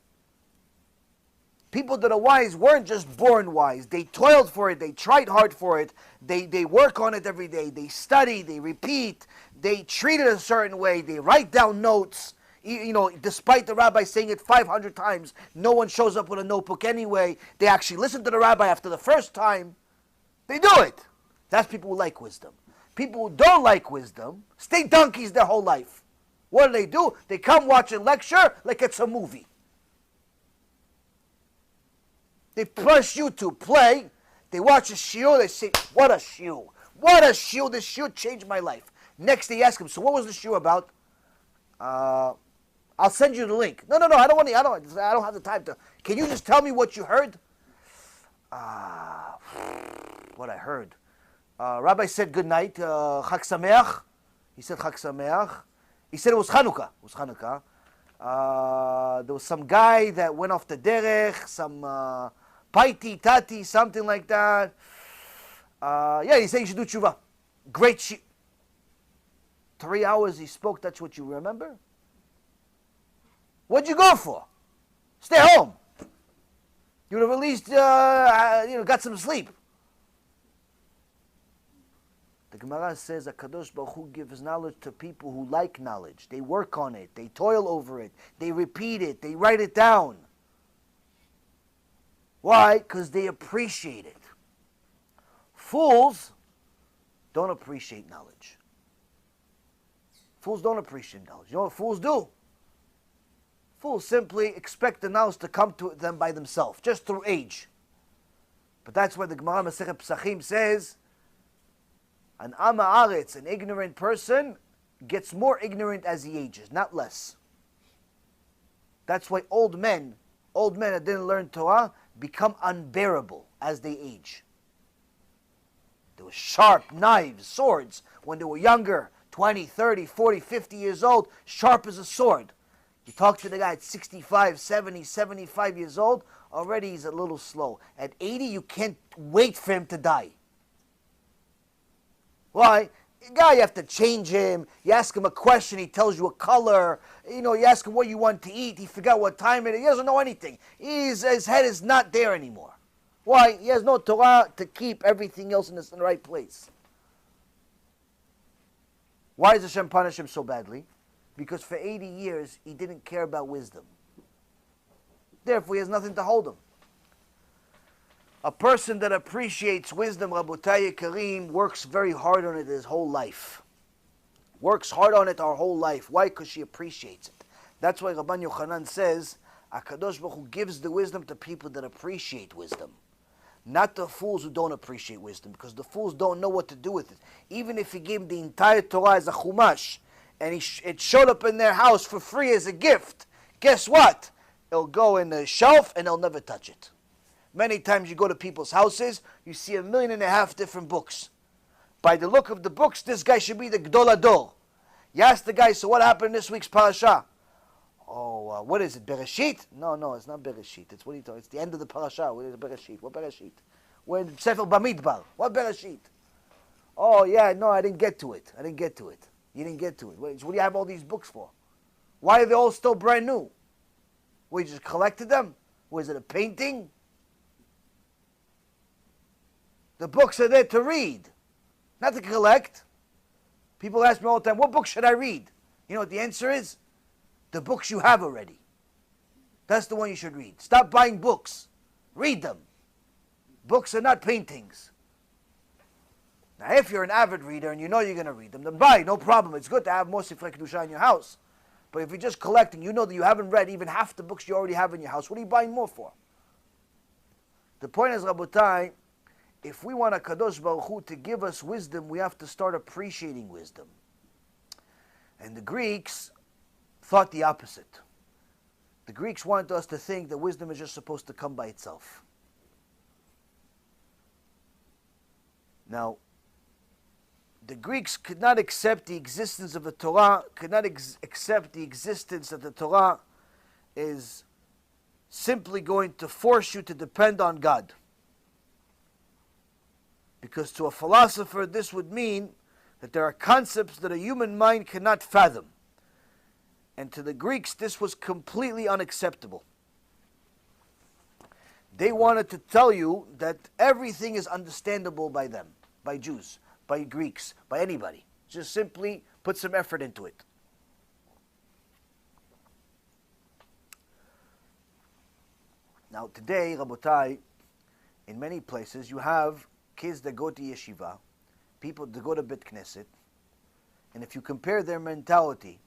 People that are wise weren't just born wise. They toiled for it. They tried hard for it. They work on it every day. They study. They repeat. They treat it a certain way. They write down notes. You know, despite the rabbi saying it 500 times, no one shows up with a notebook anyway. They actually listen to the rabbi after the first time. They do it. That's people who like wisdom. People who don't like wisdom stay donkeys their whole life. What do? They come watch a lecture like it's a movie. They push YouTube, play. They watch a shiur. They say, what a shiur. What a shiur. This shiur changed my life. Next they ask him, so what was the shiur about? I'll send you the link. No, I don't want to. I don't have the time to. Can you just tell me what you heard? What I heard. Rabbi said good night. Chag Sameach. He said Chag Sameach. He said it was Chanukah. It was Chanukah. There was some guy that went off the derech, some paiti, tati, something like that. Yeah, he said you should do tshuva. Great 3 hours he spoke, that's what you remember? What'd you go for? Stay home. You would have at least, got some sleep. The Gemara says HaKadosh Baruch Hu gives knowledge to people who like knowledge. They work on it. They toil over it. They repeat it. They write it down. Why? Because they appreciate it. Fools don't appreciate knowledge. Fools don't appreciate knowledge. You know what fools do? Fools simply expect the knowledge to come to them by themselves, just through age. But that's why the Gemara Masechet Pesachim says, an Ama Aretz, an ignorant person, gets more ignorant as he ages, not less. That's why old men that didn't learn Torah, become unbearable as they age. There were sharp knives, swords, when they were younger, 20, 30, 40, 50 years old, sharp as a sword. You talk to the guy at 65, 70, 75 years old, already he's a little slow. At 80, you can't wait for him to die. Why? Guy, you have to change him. You ask him a question, he tells you a color. You ask him what you want to eat, he forgot what time it is. He doesn't know anything. His head is not there anymore. Why? He has no Torah to keep everything else in the right place. Why does Hashem punish him so badly? Because for 80 years, he didn't care about wisdom. Therefore, he has nothing to hold him. A person that appreciates wisdom, Rabotai Kareem, works very hard on it his whole life. Works hard on it our whole life. Why? Because she appreciates it. That's why Rabbi Yochanan says, HaKadosh Baruch Hu gives the wisdom to people that appreciate wisdom. Not the fools who don't appreciate wisdom, because the fools don't know what to do with it. Even if he gave them the entire Torah as a chumash, and it showed up in their house for free as a gift, guess what? It'll go in the shelf and they'll never touch it. Many times you go to people's houses, you see 1.5 million different books. By the look of the books, this guy should be the Gdol Ador. You ask the guy, so what happened in this week's parasha? Oh, what is it, Bereshit? No, it's not Bereshit. It's what he told. It's the end of the parasha. What is Bereshit? What Bereshit? When Sefer Bamidbar. What Bereshit? Oh, yeah, no, I didn't get to it. You didn't get to it. What do you have all these books for? Why are they all still brand new? You just collected them? Was it a painting? The books are there to read, not to collect. People ask me all the time, what book should I read? You know what the answer is? The books you have already. That's the one you should read. Stop buying books. Read them. Books are not paintings. Now, if you're an avid reader and you know you're going to read them, then buy, no problem. It's good to have more Sifrei Kedusha in your house. But if you're just collecting, you know that you haven't read even half the books you already have in your house. What are you buying more for? The point is, Rabotai, if we want HaKadosh Baruch Hu to give us wisdom, we have to start appreciating wisdom. And the Greeks thought the opposite. The Greeks wanted us to think that wisdom is just supposed to come by itself. Now, the Greeks could not accept the existence of the Torah, could not accept the existence that the Torah is simply going to force you to depend on God. Because to a philosopher, this would mean that there are concepts that a human mind cannot fathom. And to the Greeks, this was completely unacceptable. They wanted to tell you that everything is understandable by them, by Jews, by Greeks, by anybody. Just simply put some effort into it. Now today, Rabotai, in many places you have kids that go to yeshiva, people that go to Bet Knesset, and if you compare their mentality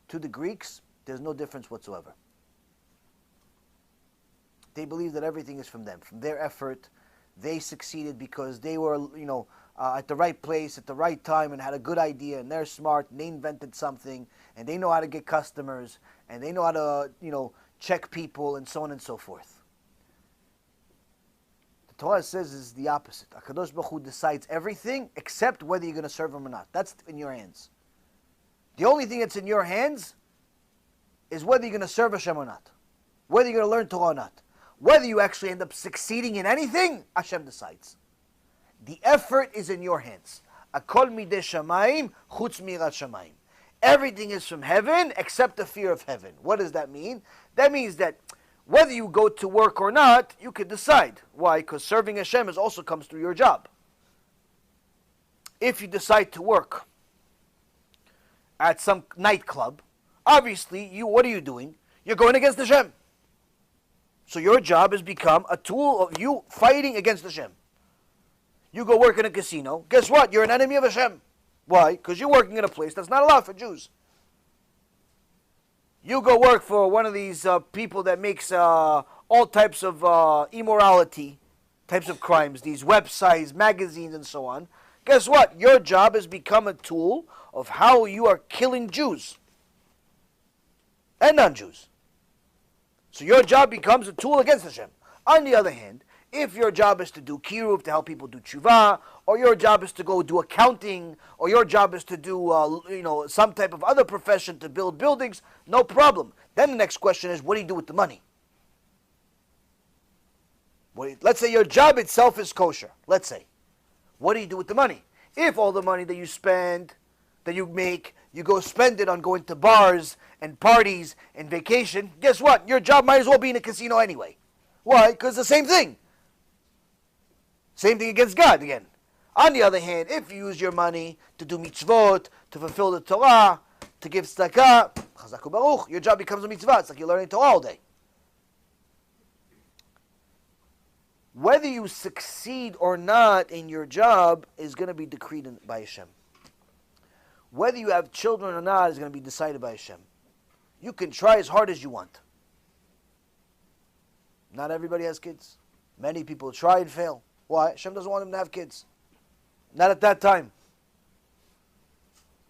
to the Greeks, there's no difference whatsoever. They believe that everything is from them, from their effort. They succeeded because they were, at the right place at the right time and had a good idea, and they're smart, and they invented something, and they know how to get customers, and they know how to, check people, and so on and so forth. The Torah says is the opposite. HaKadosh Baruch Hu decides everything except whether you're going to serve him or not. That's in your hands. The only thing that's in your hands is whether you're going to serve Hashem or not, whether you're going to learn Torah or not. Whether you actually end up succeeding in anything, Hashem decides. The effort is in your hands. Akol midei shamayim, chutz mirat shamayim. Everything is from heaven except the fear of heaven. What does that mean? That means that whether you go to work or not, you can decide. Why? Because serving Hashem also comes through your job. If you decide to work at some nightclub, obviously, what are you doing? You're going against Hashem. So your job has become a tool of you fighting against Hashem. You go work in a casino, guess what? You're an enemy of Hashem. Why? Because you're working in a place that's not allowed for Jews. You go work for one of these people that makes all types of immorality, types of crimes, these websites, magazines, and so on. Guess what? Your job has become a tool of how you are killing Jews and non-Jews. So your job becomes a tool against Hashem. On the other hand, if your job is to do kiruv, to help people do tshuva, or your job is to go do accounting, or your job is to do some type of other profession to build buildings, no problem. Then the next question is, what do you do with the money? Let's say your job itself is kosher. Let's say. What do you do with the money? If all the money that you spend, that you make, you go spend it on going to bars and parties and vacation, guess what? Your job might as well be in a casino anyway. Why? Because it's the same thing. Same thing against God again. On the other hand, if you use your money to do mitzvot, to fulfill the Torah, to give tzedakah, chazak u'baruch, your job becomes a mitzvah. It's like you're learning Torah all day. Whether you succeed or not in your job is going to be decreed by Hashem. Whether you have children or not is going to be decided by Hashem. You can try as hard as you want. Not everybody has kids. Many people try and fail. Why? Hashem doesn't want them to have kids. Not at that time.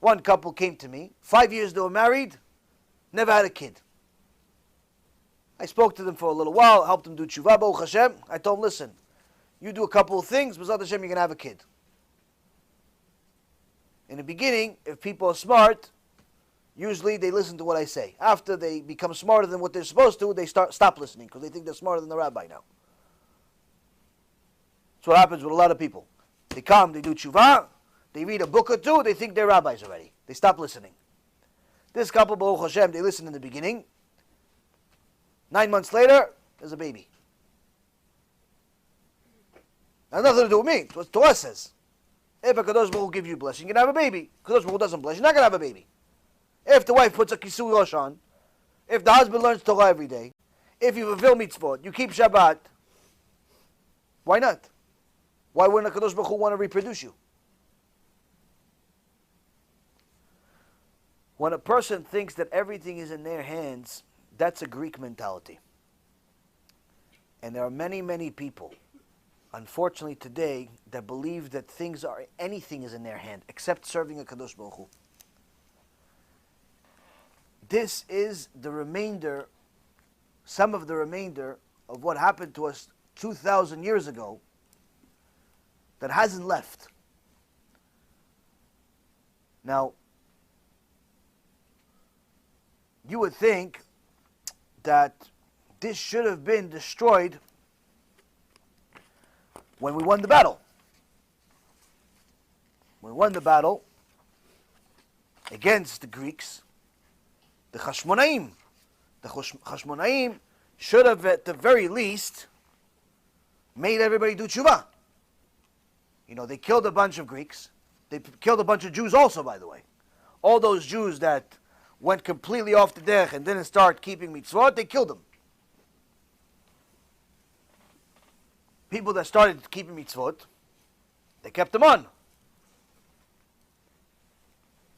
One couple came to me. 5 years they were married, never had a kid. I spoke to them for a little while, helped them do tshuva, Baruch Hashem. I told them, listen, you do a couple of things, B'ezrat Hashem, you're going to have a kid. In the beginning, if people are smart, usually they listen to what I say. After they become smarter than what they're supposed to, they stop listening because they think they're smarter than the rabbi now. That's what happens with a lot of people. They come, they do tshuva, they read a book or two, they think they're rabbis already. They stop listening. This couple, Baruch Hashem, they listened in the beginning. 9 months later, there's a baby. It has nothing to do with me. It's what Torah says. If a Kadosh Baruch Hu give you blessing, you can have a baby. Kadosh Baruch Hu doesn't bless, you're not going to have a baby. If the wife puts a kisui rosh on, if the husband learns Torah every day, if you fulfill mitzvot, you keep Shabbat, why not? Why wouldn't a Kadosh Baruch Hu want to reproduce you? When a person thinks that everything is in their hands, that's a Greek mentality. And there are many, many people, unfortunately today, that believe that anything is in their hand, except serving a Kadosh Baruch Hu. This is the remainder, some of the remainder of what happened to us 2,000 years ago that hasn't left. Now, you would think that this should have been destroyed when we won the battle. When we won the battle against the Greeks, the Hashmonaim. The Hashmonaim should have, at the very least, made everybody do tshuva. You know, they killed a bunch of Greeks. They killed a bunch of Jews also, by the way. All those Jews that went completely off the derech and didn't start keeping mitzvot, they killed them. People that started keeping mitzvot, they kept them on.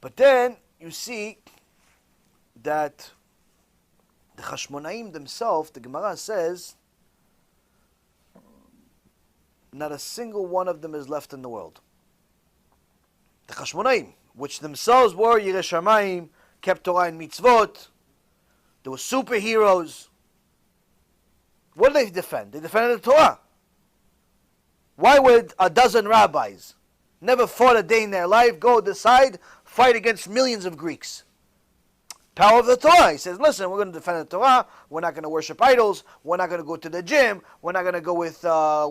But then you see that the Hashmonaim themselves, the Gemara says, not a single one of them is left in the world. The Hashmonaim, which themselves were Yirei Shamayim, kept Torah and mitzvot, they were superheroes. What did they defend? They defended the Torah. Why would a dozen rabbis, never fought a day in their life, go decide, fight against millions of Greeks? Power of the Torah. He says, listen, we're going to defend the Torah. We're not going to worship idols. We're not going to go to the gym. We're not going to go with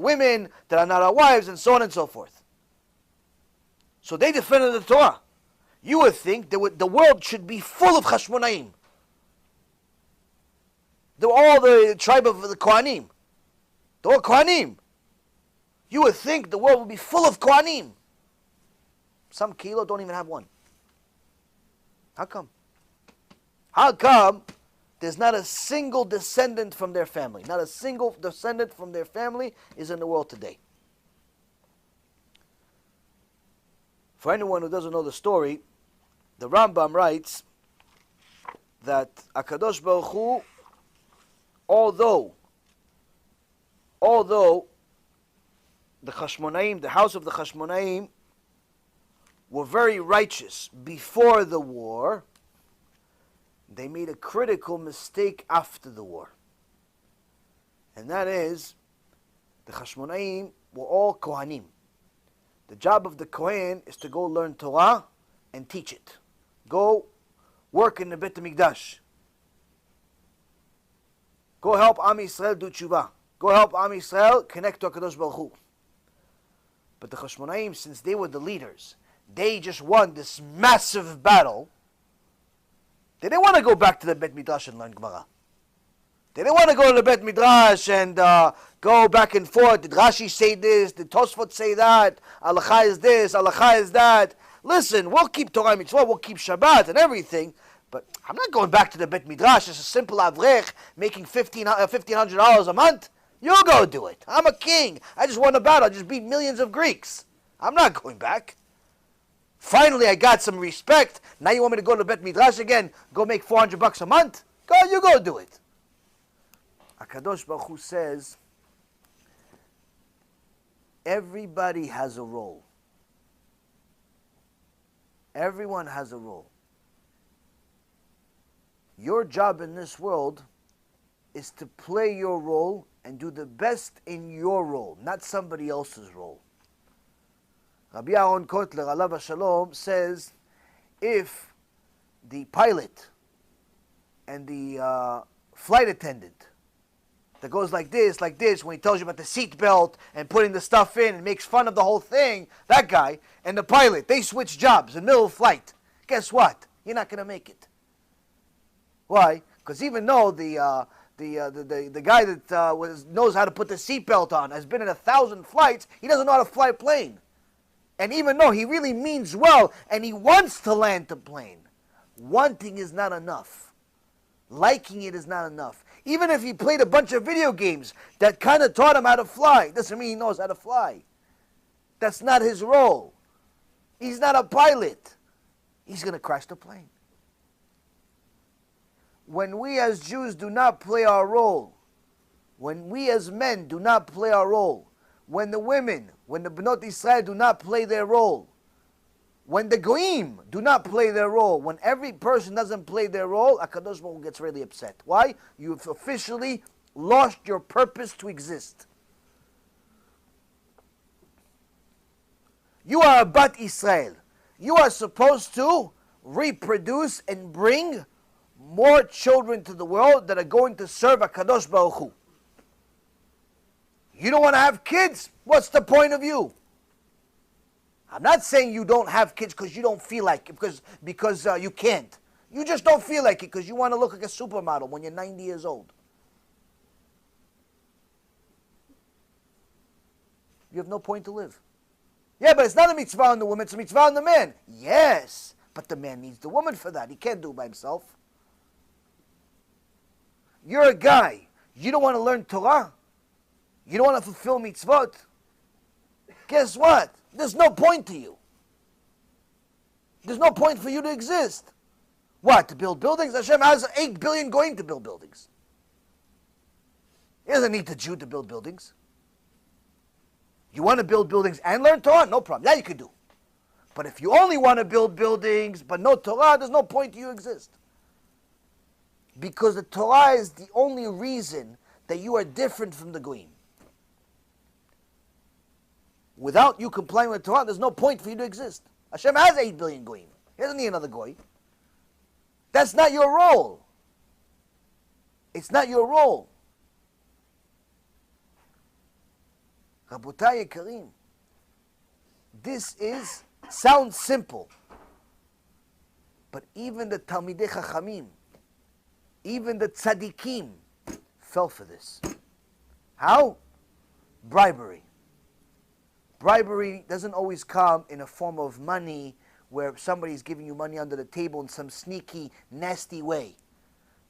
women that are not our wives, and so on and so forth. So they defended the Torah. You would think that the world should be full of Hashmonaim. They're all the tribe of the Kohanim. They're all Kohanim. You would think the world would be full of Kohanim. Some kilo don't even have one. How come? How come there's not a single descendant from their family? Not a single descendant from their family is in the world today. For anyone who doesn't know the story, the Rambam writes that HaKadosh Baruch Hu, although the Hashmonaim, the house of the Hashmonaim, were very righteous before the war, they made a critical mistake after the war. And that is, the Hashmonaim were all Kohanim. The job of the Kohen is to go learn Torah and teach it. Go work in the Beit HaMikdash. Go help Am Yisrael do tshuva. Go help Am Yisrael connect to HaKadosh Baruch Hu. But the Hashmonaim, since they were the leaders, they just won this massive battle. They didn't want to go back to the Beit Midrash and learn Gemara. They didn't want to go to the Beit Midrash and go back and forth. Did Rashi say this? Did Tosfot say that? Halacha is this, halacha is that. Listen, we'll keep Torah and Mitzvah, we'll keep Shabbat and everything, but I'm not going back to the Beit Midrash as a simple avrech making $1,500 a month. You go do it. I'm a king. I just won a battle. I just beat millions of Greeks. I'm not going back. Finally, I got some respect. Now you want me to go to the Beit Midrash again? Go make $400 a month? Go, you go do it. HaKadosh Baruch Hu says, everybody has a role. Everyone has a role. Your job in this world is to play your role and do the best in your role, not somebody else's role. Rabbi Yaron Kotler, alav shalom, says if the pilot and the flight attendant that goes like this, when he tells you about the seat belt and putting the stuff in and makes fun of the whole thing, that guy and the pilot, they switch jobs in the middle of flight. Guess what? You're not going to make it. Why? Because even though the guy that knows how to put the seat belt on has been in 1,000 flights, he doesn't know how to fly a plane. And even though he really means well and he wants to land the plane, wanting is not enough. Liking it is not enough. Even if he played a bunch of video games that kind of taught him how to fly, doesn't mean he knows how to fly. That's not his role. He's not a pilot. He's going to crash the plane. When we as Jews do not play our role, when we as men do not play our role, when the women, when the Bnot Israel do not play their role, When the goyim do not play their role, when every person doesn't play their role, HaKadosh Baruch Hu gets really upset. Why? You've officially lost your purpose to exist. You are a Bat Israel. You are supposed to reproduce and bring more children to the world that are going to serve HaKadosh Baruch Hu. You don't want to have kids? What's the point of you? I'm not saying you don't have kids because you don't feel like it, because you can't. You just don't feel like it because you want to look like a supermodel when you're 90 years old. You have no point to live. Yeah, but it's not a mitzvah on the woman, it's a mitzvah on the man. Yes, but the man needs the woman for that. He can't do it by himself. You're a guy. You don't want to learn Torah? You don't want to fulfill mitzvot? Guess what? There's no point to you. There's no point for you to exist. What, to build buildings? Hashem has 8 billion going to build buildings. He doesn't need the Jew to build buildings. You want to build buildings and learn Torah? No problem. That you could do. But if you only want to build buildings but no Torah, there's no point to you exist. Because the Torah is the only reason that you are different from the goyim. Without you complying with Torah, there's no point for you to exist. Hashem has 8 billion goyim. He doesn't need another goy. That's not your role. It's not your role. Rabotai Yekarim, this sounds simple. But even the Talmidei Chachamim, even the Tzadikim fell for this. How? Bribery. Bribery doesn't always come in a form of money where somebody's giving you money under the table in some sneaky, nasty way.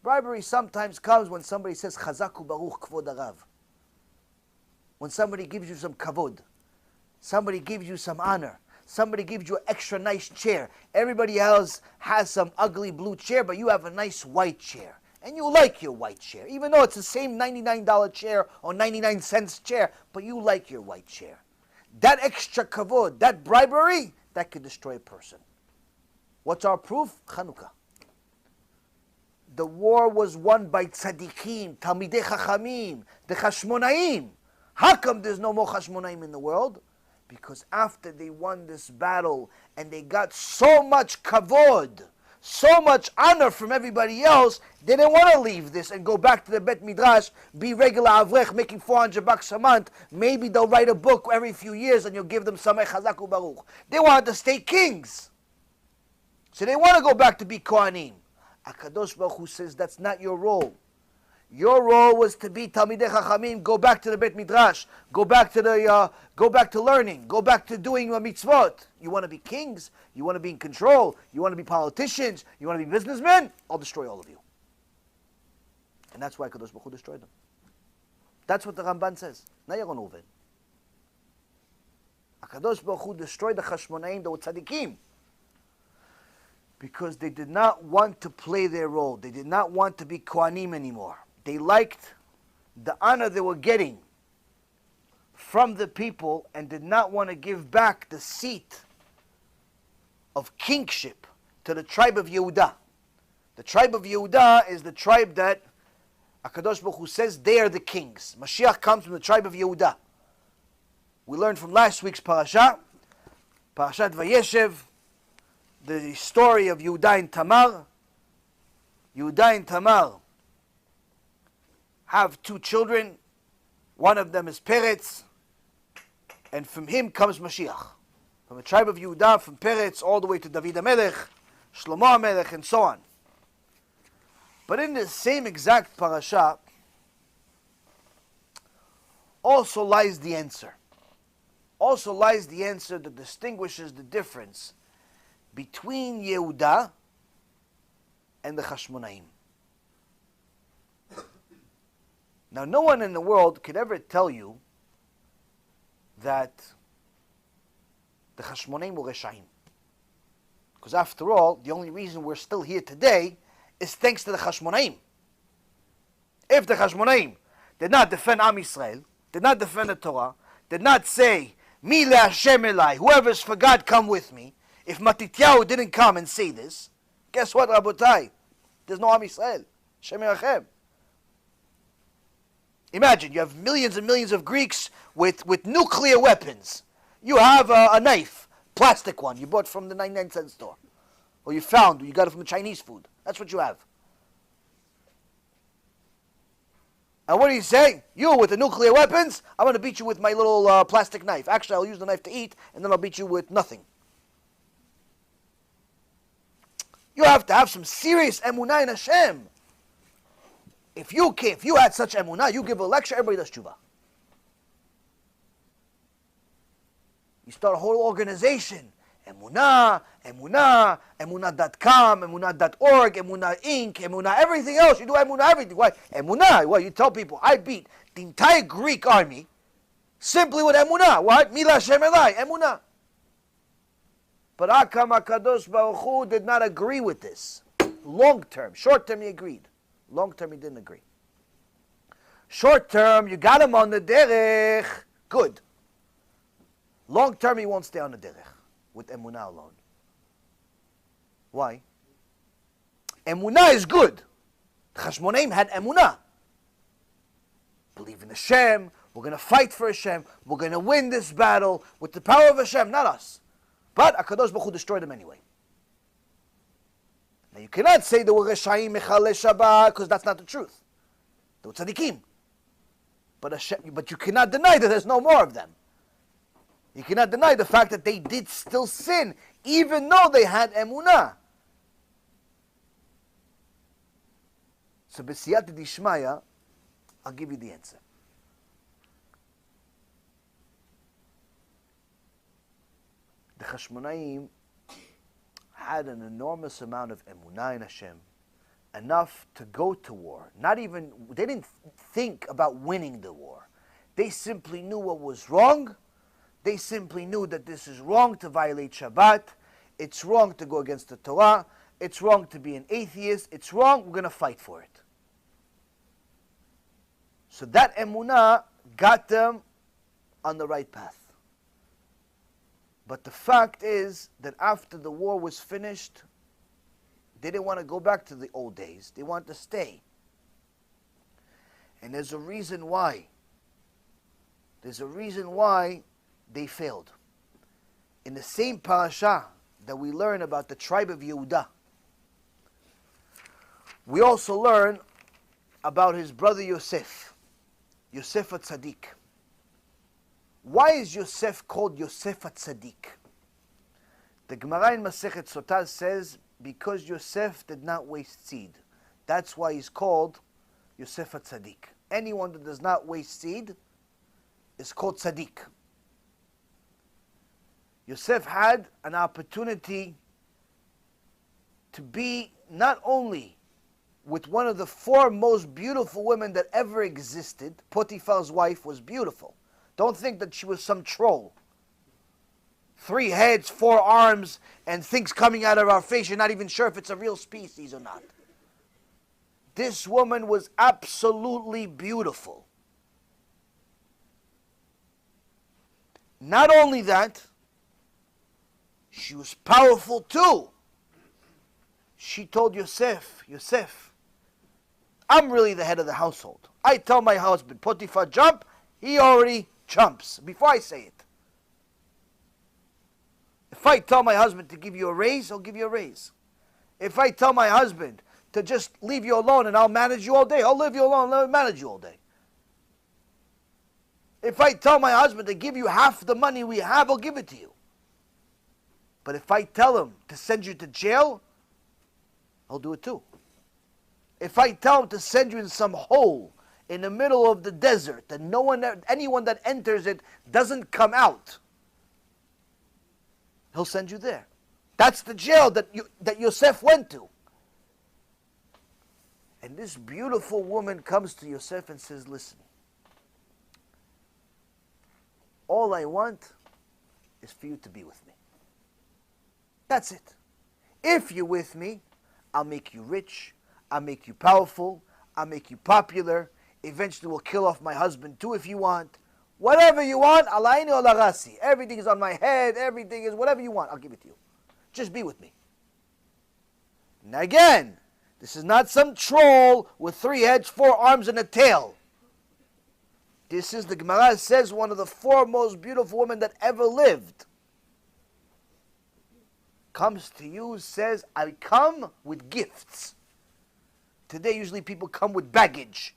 Bribery sometimes comes when somebody says, Chazaku Baruch Kvod Arav. When somebody gives you some kavod, somebody gives you some honor, somebody gives you an extra nice chair. Everybody else has some ugly blue chair, but you have a nice white chair. And you like your white chair, even though it's the same $99 chair or 99 cents chair, but you like your white chair. That extra kavod, that bribery, that could destroy a person. What's our proof? Chanukah. The war was won by tzaddikim, talmidei chachamim, the chashmonaim. How come there's no more chashmonaim in the world? Because after they won this battle and they got so much kavod, so much honor from everybody else, they didn't want to leave this and go back to the Bet Midrash, be regular avrech, making $400 a month. Maybe they'll write a book every few years and you'll give them Samech Chazaku Baruch. They wanted to stay kings. So they want to go back to be Kohanim. HaKadosh Baruch Hu says that's not your role. Your role was to be Talmidei Chachamim, go back to the Bet Midrash, go back to learning, go back to doing mitzvot. You want to be kings? You want to be in control? You want to be politicians? You want to be businessmen? I'll destroy all of you. And that's why HaKadosh Baruch Hu destroyed them. That's what the Ramban says. Not Yaron Reuven. HaKadosh Baruch Hu destroyed the Chashmonaim, the Tzadikim, because they did not want to play their role. They did not want to be Kohanim anymore. They liked the honor they were getting from the people and did not want to give back the seat of kingship to the tribe of Yehudah. The tribe of Yehudah is the tribe that HaKadosh Baruch Hu says they are the kings. Mashiach comes from the tribe of Yehudah. We learned from last week's parasha, Parashat Vayeshev, the story of Yehudah and Tamar. Yehudah and Tamar have 2 children. One of them is Peretz, and from him comes Mashiach. From the tribe of Yehudah, from Peretz all the way to David HaMelech, Shlomo HaMelech, and so on. But in the same exact parasha also lies the answer. Also lies the answer that distinguishes the difference between Yehudah and the Chashmonaim. Now, no one in the world could ever tell you that the Chashmonaim were Reshaim. Because after all, the only reason we're still here today is thanks to the Chashmonaim. If the Chashmonaim did not defend Am Yisrael, did not defend the Torah, did not say, Mi le'Hashem elai, whoever's for God, come with me. If Matityahu didn't come and say this, guess what, Rabotai? There's no Am Yisrael. Shem Yerachem. Imagine, you have millions and millions of Greeks with nuclear weapons. You have a knife, plastic one, you bought from the 99-cent store. Or you got it from the Chinese food. That's what you have. And what do you say? You with the nuclear weapons, I'm going to beat you with my little plastic knife. Actually, I'll use the knife to eat, and then I'll beat you with nothing. You have to have some serious emunah in Hashem. If you had such emunah, you give a lecture, everybody does tshuva. You start a whole organization. Emunah, Emunah, Emunah.com, Emunah.org, Emunah Inc., Emunah everything else. You do Emunah everything. Why? Emunah, well, you tell people, I beat the entire Greek army simply with Emunah. What? Mila Shem Elai, Emunah. But Akam HaKadosh Baruch Hu did not agree with this. Long term. Short term he agreed. Long term he didn't agree. Short term, you got him on the derech. Good. Long term he won't stay on the derech with Emunah alone. Why? Emunah is good. The Chashmonaim had Emunah. Believe in Hashem. We're going to fight for Hashem. We're going to win this battle with the power of Hashem, not us. But HaKadosh Baruch Hu destroyed them anyway. Now you cannot say they were Reshayim Mechalei Shabbat because that's not the truth. They were tzaddikim. But you cannot deny that there's no more of them. You cannot deny the fact that they did still sin even though they had Emunah. So B'siyata Dishmaya, I'll give you the answer. The Chashmonaim had an enormous amount of emunah in Hashem, enough to go to war. They didn't think about winning the war. They simply knew what was wrong. They simply knew that this is wrong to violate Shabbat. It's wrong to go against the Torah. It's wrong to be an atheist. It's wrong. We're going to fight for it. So that emunah got them on the right path. But the fact is that after the war was finished, they didn't want to go back to the old days. They wanted to stay. And there's a reason why. There's a reason why they failed. In the same parasha that we learn about the tribe of Yehudah, we also learn about his brother Yosef, Yosef HaTzadik. Why is Yosef called Yosef HaTzadik? The Gemara in Masechet Sotah says, because Yosef did not waste seed. That's why he's called Yosef HaTzadik. Anyone that does not waste seed is called Tzadik. Yosef had an opportunity to be not only with one of the 4 most beautiful women that ever existed. Potiphar's wife was beautiful. Don't think that she was some troll. 3 heads, 4 arms, and things coming out of our face. You're not even sure if it's a real species or not. This woman was absolutely beautiful. Not only that, she was powerful too. She told Yosef, I'm really the head of the household. I tell my husband, Potiphar, jump, he already jumps before I say it. If I tell my husband to give you a raise, he'll give you a raise. If I tell my husband to just leave you alone and I'll manage you all day, I'll leave you alone and I'll manage you all day. If I tell my husband to give you half the money we have, I'll give it to you. But if I tell him to send you to jail, I'll do it too. If I tell him to send you in some hole in the middle of the desert that anyone that enters it doesn't come out, he'll send you there. That's the jail that Yosef went to. And this beautiful woman comes to Yosef and says, listen, all I want is for you to be with me. That's it. If you're with me, I'll make you rich, I'll make you powerful, I'll make you popular. Eventually we'll kill off my husband too if you want. Whatever you want, alayni o larasi. Everything is on my head, everything is whatever you want, I'll give it to you. Just be with me. Now again, this is not some troll with 3 heads, 4 arms, and a tail. This is, the Gemara says, one of the 4 most beautiful women that ever lived. Comes to you, says, I come with gifts. Today, usually people come with baggage,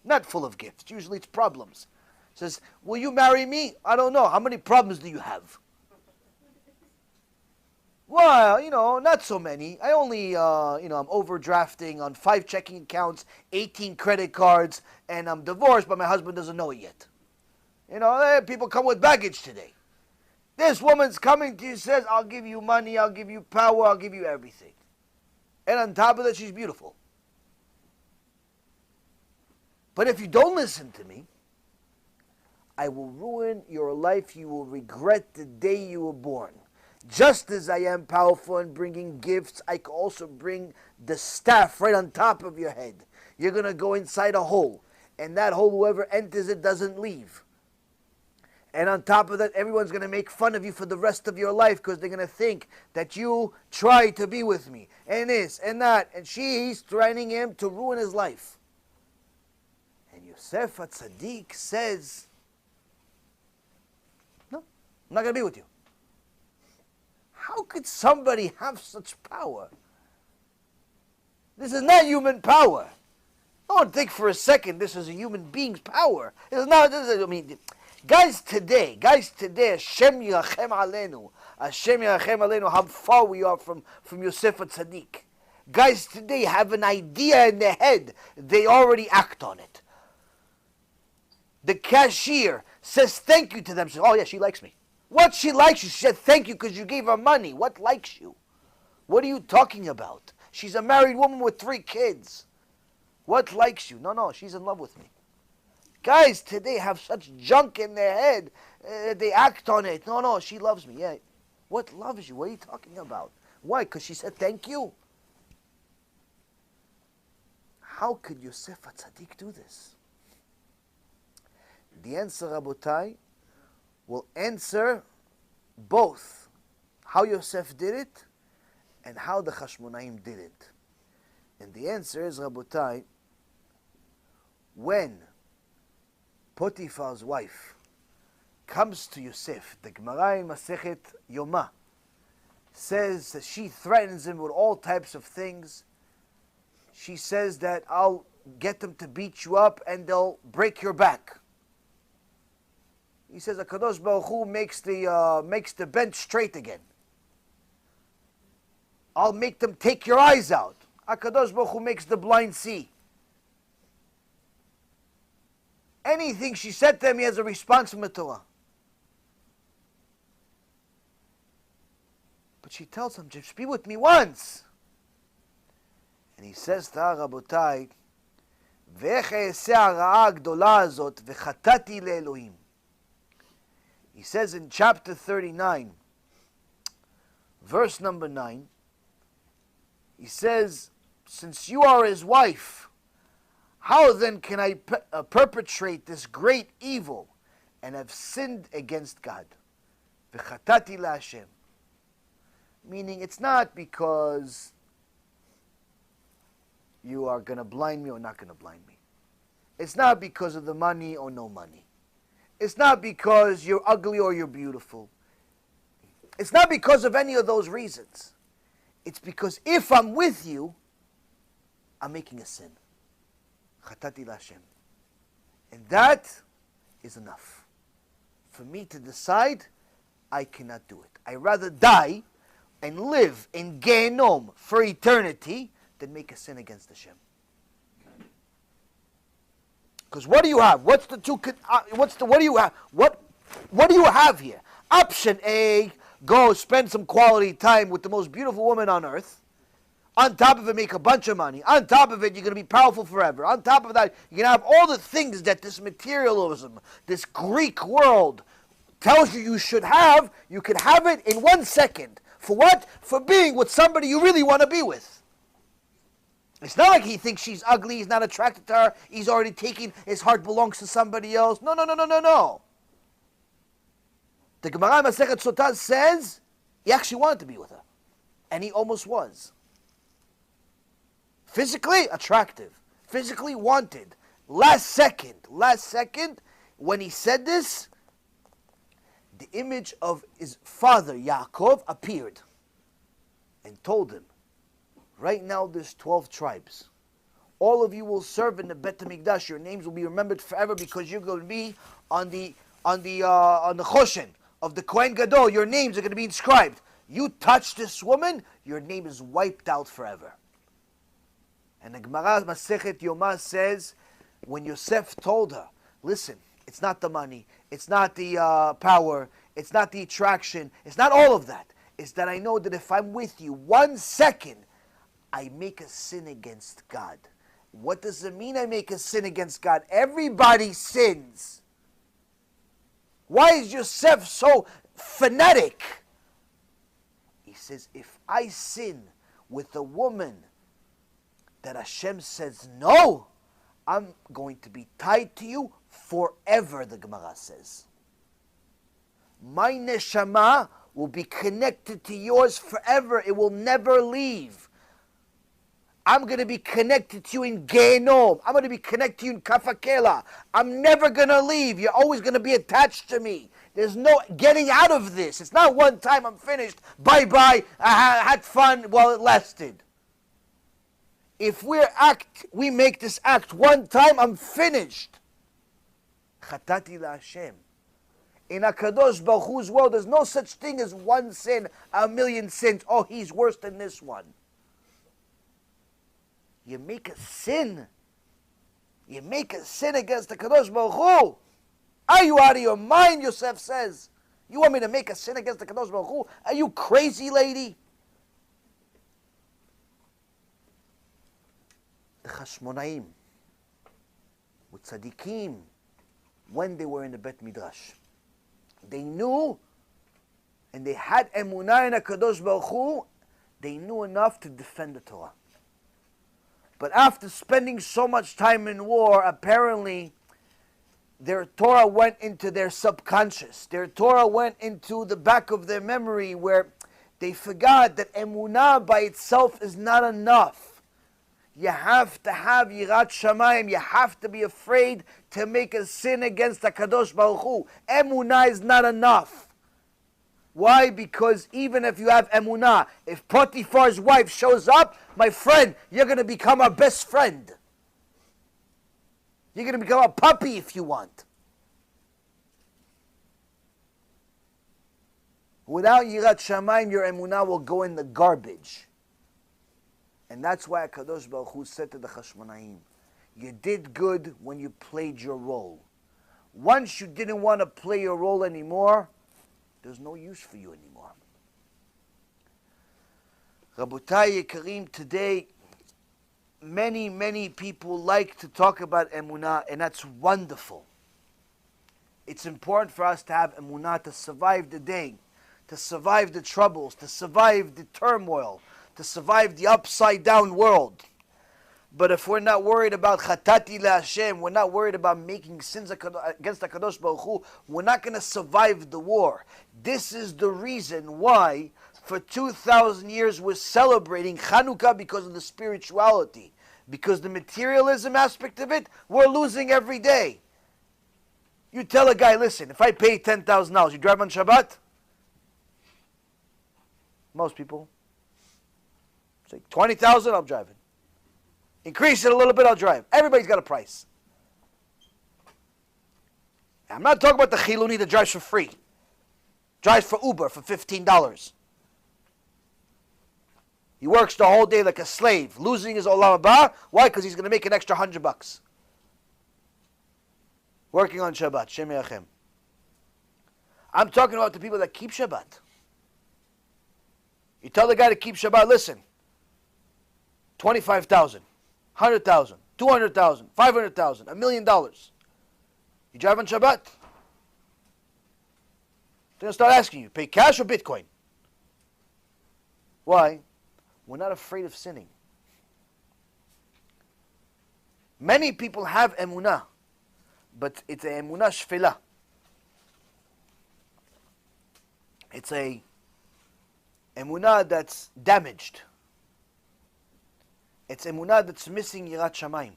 not full of gifts. Usually it's problems. Says, will you marry me? I don't know. How many problems do you have? Well, not so many. I only, I'm overdrafting on 5 checking accounts, 18 credit cards, and I'm divorced, but my husband doesn't know it yet. People come with baggage today. This woman's coming to you, says, I'll give you money, I'll give you power, I'll give you everything. And on top of that, she's beautiful. But if you don't listen to me, I will ruin your life. You will regret the day you were born. Just as I am powerful in bringing gifts, I can also bring the staff right on top of your head. You're going to go inside a hole, and that hole, whoever enters it doesn't leave. And on top of that, everyone's going to make fun of you for the rest of your life because they're going to think that you tried to be with me, and this, and that. And she's threatening him to ruin his life. And Yosef HaTzadik says, no, I'm not going to be with you. How could somebody have such power? This is not human power. Don't think for a second this is a human being's power. It's not. Guys today, Hashem yirachem aleinu, how far we are from Yosef HaTzadik. Guys today have an idea in their head. They already act on it. The cashier says thank you to them. Says, oh yeah, she likes me. What she likes you? She said thank you because you gave her money. What likes you? What are you talking about? She's a married woman with 3 kids. What likes you? No, she's in love with me. Guys today have such junk in their head. They act on it. No, she loves me. Yeah. What loves you? What are you talking about? Why? Because she said thank you. How could Yosef HaTzadik do this? The answer, Rabotai, will answer both how Yosef did it and how the Chashmonaim did it. And the answer is, Rabotai, when Potiphar's wife comes to Yosef, the Gemara in Masechet Yoma says that she threatens him with all types of things. She says that I'll get them to beat you up and they'll break your back. He says HaKadosh Baruch Hu makes the bench straight again. I'll make them take your eyes out. HaKadosh Baruch Hu makes the blind see. Anything she said to him, he has a response from the Torah. But she tells him, just be with me once. And he says to her, Rabotai, ואיך אעשה הרעה הגדולה הזאת וחטאתי לאלוהים. He says in chapter 39, verse number 9, he says, since you are his wife, how then can I perpetrate this great evil and have sinned against God? V'chatati la'Hashem. Meaning it's not because you are going to blind me or not going to blind me. It's not because of the money or no money. It's not because you're ugly or you're beautiful. It's not because of any of those reasons. It's because if I'm with you, I'm making a sin. Chatati l'Hashem. And that is enough. For me to decide, I cannot do it. I'd rather die and live in Gehenom for eternity than make a sin against Hashem. Because what do you have? What do you have? What do you have here? Option A, go spend some quality time with the most beautiful woman on earth. On top of it, make a bunch of money. On top of it, you're going to be powerful forever. On top of that, you're going to have all the things that this materialism, this Greek world tells you should have. You can have it in 1 second. For what? For being with somebody you really want to be with. It's not like he thinks she's ugly, he's not attracted to her, he's already taken, his heart belongs to somebody else. No. The Gemara Masechet Sotah says he actually wanted to be with her. And he almost was. Physically attractive. Physically wanted. Last second, when he said this, the image of his father, Yaakov, appeared and told him, right now there's 12 tribes. All of you will serve in the Bet HaMikdash. Your names will be remembered forever because you're going to be on the Choshen of the Kohen Gadol. Your names are going to be inscribed. You touch this woman, your name is wiped out forever. And the Gemara Masechet Yomah says, when Yosef told her, listen, it's not the money, it's not the power, it's not the attraction, it's not all of that. It's that I know that if I'm with you 1 second, I make a sin against God. What does it mean I make a sin against God? Everybody sins. Why is Yosef so fanatic? He says, if I sin with a woman that Hashem says no, I'm going to be tied to you forever, the Gemara says. My neshama will be connected to yours forever. It will never leave. I'm going to be connected to you in Gehenom. I'm going to be connected to you in Kafakela. I'm never going to leave. You're always going to be attached to me. There's no getting out of this. It's not one time I'm finished. Bye-bye. I had fun while it lasted. If we make this act one time, I'm finished. Chatati la Hashem. In HaKadosh Baruch Hu's world, there's no such thing as one sin, a million sins. Oh, he's worse than this one. You make a sin. You make a sin against the Kadosh Baruch Hu. Are you out of your mind, Yosef says? You want me to make a sin against the Kadosh Baruch Hu? Are you crazy, lady? The Chashmonaim with Tzadikim, when they were in the Bet Midrash, they knew and they had emunah in HaKadosh Baruch Hu. They knew enough to defend the Torah. But after spending so much time in war, apparently their Torah went into their subconscious. Their Torah went into the back of their memory where they forgot that emunah by itself is not enough. You have to have Yirat Shamayim. You have to be afraid to make a sin against the Kadosh Baruch Hu. Emunah is not enough. Why? Because even if you have emunah, if Potiphar's wife shows up, my friend, you're going to become our best friend. You're going to become a puppy if you want. Without Yirat Shamayim, your emunah will go in the garbage. And that's why HaKadosh Baruch Hu said to the Chashmonaim, you did good when you played your role. Once you didn't want to play your role anymore, there's no use for you anymore. Rabotai Yekarim, today, many people like to talk about emunah, and that's wonderful. It's important for us to have emunah to survive the day, to survive the troubles, to survive the turmoil, to survive the upside-down world. But if we're not worried about chatati la Hashem, we're not worried about making sins against HaKadosh Baruch Hu, we're not going to survive the war. This is the reason why for 2,000 years we're celebrating Chanukah, because of the spirituality. Because the materialism aspect of it, we're losing every day. You tell a guy, listen, if I pay $10,000, you drive on Shabbat? Most people. Say 20,000, I'm driving. Increase it a little bit, I'll drive. Everybody's got a price. I'm not talking about the Chiluni that drives for free. Drives for Uber for $15. He works the whole day like a slave, losing his olam haba. Why? Because he's going to make an extra $100. Working on Shabbat. Shem Yachem. I'm talking about the people that keep Shabbat. You tell the guy to keep Shabbat, listen, 25,000, 100,000, 200,000, 500,000, $1 million. You drive on Shabbat? They're going to start asking you, pay cash or Bitcoin? Why? We're not afraid of sinning. Many people have emunah, but it's a emunah shfela. It's a emunah that's damaged. It's emunah that's missing yirat shamayim.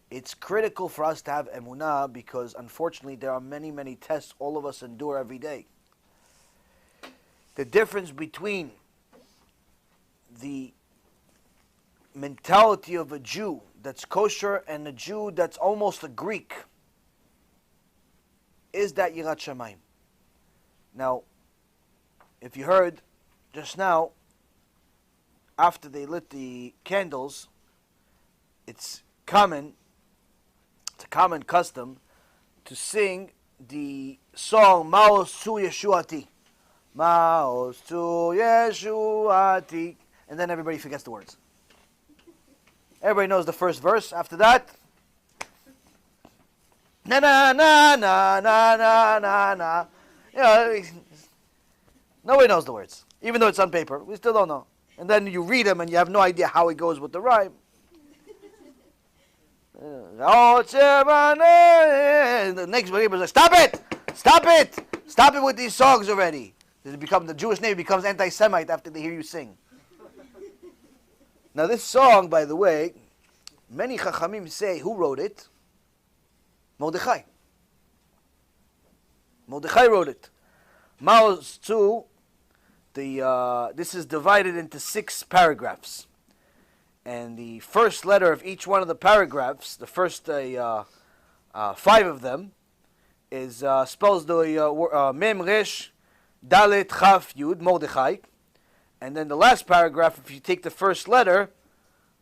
It's critical for us to have emunah because, unfortunately, there are many, many tests all of us endure every day. The difference between the mentality of a Jew that's kosher and a Jew that's almost a Greek is that yirat shamayim. Now, if you heard just now, after they lit the candles, it's a common custom to sing the song Maos Tzu Yeshuati. Maos Tzu Yeshuati. And then everybody forgets the words. Everybody knows the first verse. After that, na na na na na na na na. You know, nobody knows the words, even though it's on paper. We still don't know. And then you read them, and you have no idea how it goes with the rhyme. The next believer is like, stop it! Stop it! Stop it with these songs already. The Jewish name becomes anti-Semite after they hear you sing. Now this song, by the way, many Chachamim say, who wrote it? Mordechai. Mordechai wrote it. Maoz Tzu, this is divided into 6 paragraphs. And the first letter of each one of the paragraphs, the first 5 of them, spells the Mem Resh Dalet Chaf Yud, Mordechai. And then the last paragraph, if you take the first letter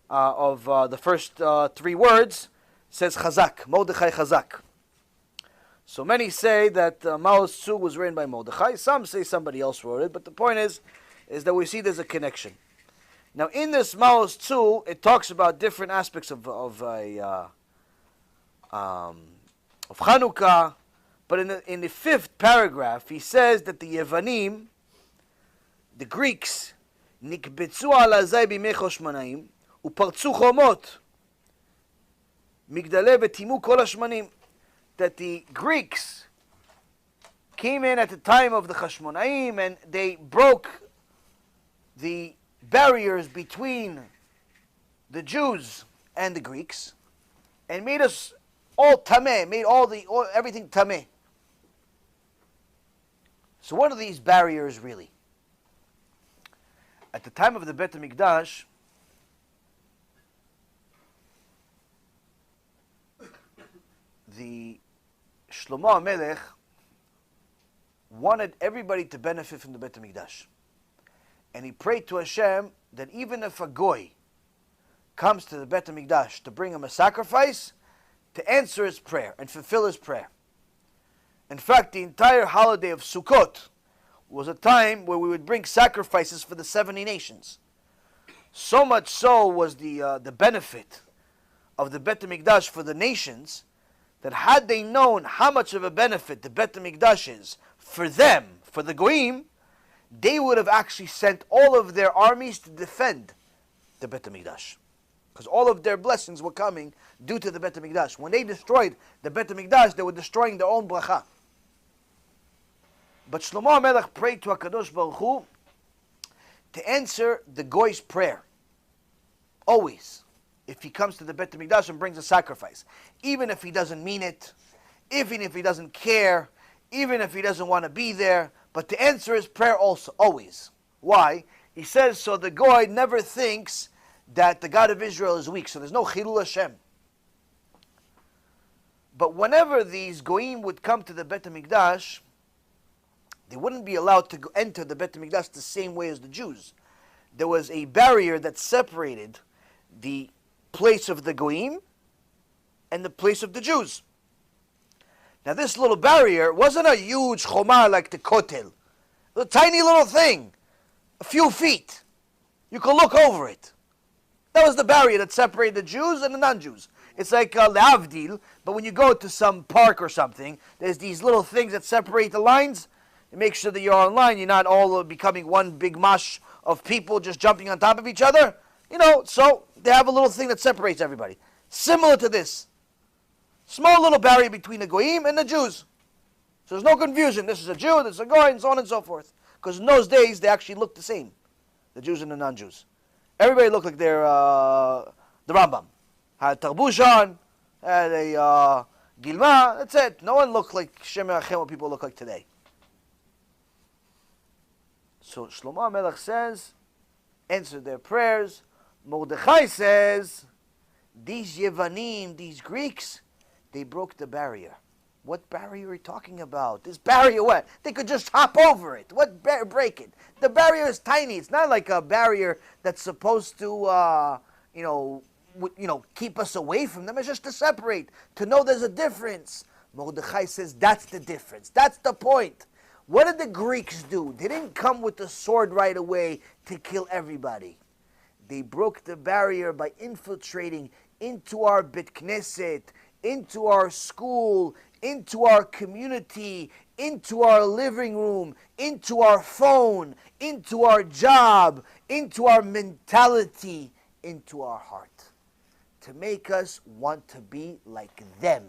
of the first 3 words, says Chazak, Mordechai Chazak. So many say that Maoz Tzu was written by Mordechai. Some say somebody else wrote it. But the point is that we see there's a connection. Now, in this Maoz Tzu, it talks about different aspects of Chanukah. But in the 5th paragraph, he says that the Yevanim, the Greeks, nikbetzu al hazay bimei choshmanaim upartzu chomot migdalei vetimu kol hashmanim. That the Greeks came in at the time of the Chashmonaim and they broke the barriers between the Jews and the Greeks and made us all tameh, made everything tameh. So what are these barriers really? At the time of the Bet HaMikdash, the Shlomo HaMelech wanted everybody to benefit from the Bet HaMikdash. And he prayed to Hashem that even if a goy comes to the Bet HaMikdash to bring him a sacrifice, to answer his prayer and fulfill his prayer. In fact, the entire holiday of Sukkot was a time where we would bring sacrifices for the 70 nations. So much so was the benefit of the Bet HaMikdash for the nations that had they known how much of a benefit the Bet HaMikdash is for them, for the Goyim, they would have actually sent all of their armies to defend the Bet HaMikdash. Because all of their blessings were coming due to the Bet HaMikdash. When they destroyed the Bet HaMikdash, they were destroying their own bracha. But Shlomo HaMelech prayed to HaKadosh Baruch Hu to answer the Goy's prayer. Always. If he comes to the Bet HaMikdash and brings a sacrifice. Even if he doesn't mean it. Even if he doesn't care. Even if he doesn't want to be there. But to answer his prayer also. Always. Why? He says so the Goy never thinks that the God of Israel is weak. So there's no Chilul Hashem. But whenever these Goyim would come to the Bet HaMikdash, they wouldn't be allowed to enter the Bet HaMikdash the same way as the Jews. There was a barrier that separated the place of the Goyim and the place of the Jews. Now this little barrier wasn't a huge chomah like the Kotel. A tiny little thing. A few feet. You could look over it. That was the barrier that separated the Jews and the non-Jews. It's like le'avdil, but when you go to some park or something, there's these little things that separate the lines. It makes sure that you're on line. You're not all becoming one big mush of people just jumping on top of each other. You know, so they have a little thing that separates everybody. Similar to this. Small little barrier between the Goyim and the Jews. So there's no confusion. This is a Jew, this is a Goy, and so on and so forth. Because in those days, they actually looked the same, the Jews and the non-Jews. Everybody looked like they're the Rambam. Had tarbush on, had a gilma, that's it. No one looked like Shem Yachem, what people look like today. So Shlomo HaMelech says, answered their prayers. Mordechai says, these Yevanim, these Greeks, they broke the barrier. What barrier are you talking about? This barrier, what? They could just hop over it. What break it? The barrier is tiny. It's not like a barrier that's supposed to, keep us away from them. It's just to separate, to know there's a difference. Mordechai says that's the difference. That's the point. What did the Greeks do? They didn't come with the sword right away to kill everybody. They broke the barrier by infiltrating into our Beit Knesset, into our school, into our community, into our living room, into our phone, into our job, into our mentality, into our heart. To make us want to be like them.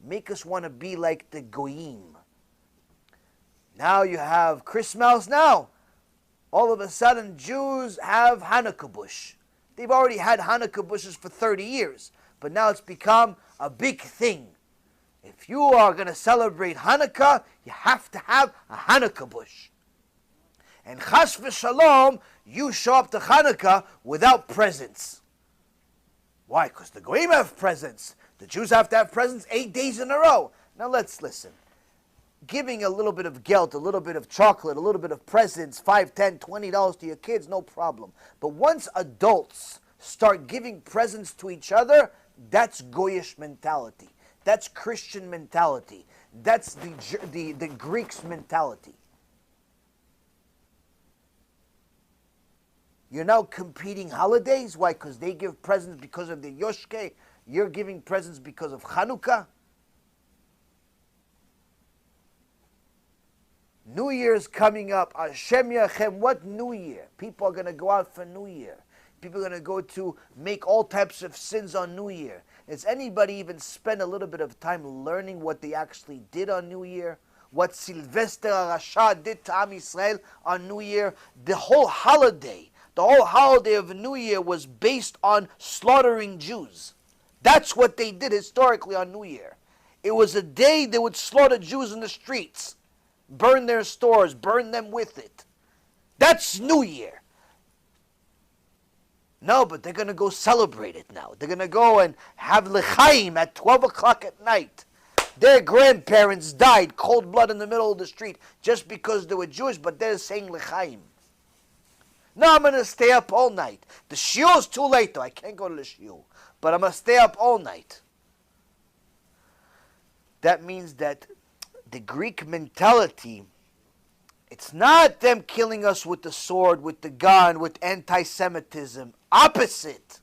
Make us want to be like the Goyim. Now you have Christmas now. All of a sudden Jews have Hanukkah bush. They've already had Hanukkah bushes for 30 years. But now it's become a big thing. If you are going to celebrate Hanukkah, you have to have a Hanukkah bush. And chas v'shalom, you show up to Hanukkah without presents. Why? Because the Goyim have presents. The Jews have to have presents 8 days in a row. Now let's listen. Giving a little bit of gelt, a little bit of chocolate, a little bit of presents, $5, $10, $20 to your kids, no problem. But once adults start giving presents to each other, that's Goyish mentality. That's Christian mentality. That's the Greeks' mentality. You're now competing holidays. Why? Because they give presents because of the Yoshke. You're giving presents because of Chanukah. New Year's coming up. Hashem Yachem. What New Year? People are going to go out for New Year. People are going to go to make all types of sins on New Year. Does anybody even spend a little bit of time learning what they actually did on New Year? What Sylvester Rasha did to Am Yisrael on New Year? The whole holiday of New Year was based on slaughtering Jews. That's what they did historically on New Year. It was a day they would slaughter Jews in the streets, burn their stores, burn them with it. That's New Year. No, but they're going to go celebrate it now. They're going to go and have l'chaim at 12 o'clock at night. Their grandparents died cold blood in the middle of the street just because they were Jewish, but they're saying l'chaim. No, I'm going to stay up all night. The shiur is too late though. I can't go to the shiur. But I'm going to stay up all night. That means that the Greek mentality, it's not them killing us with the sword, with the gun, with anti-Semitism. Opposite.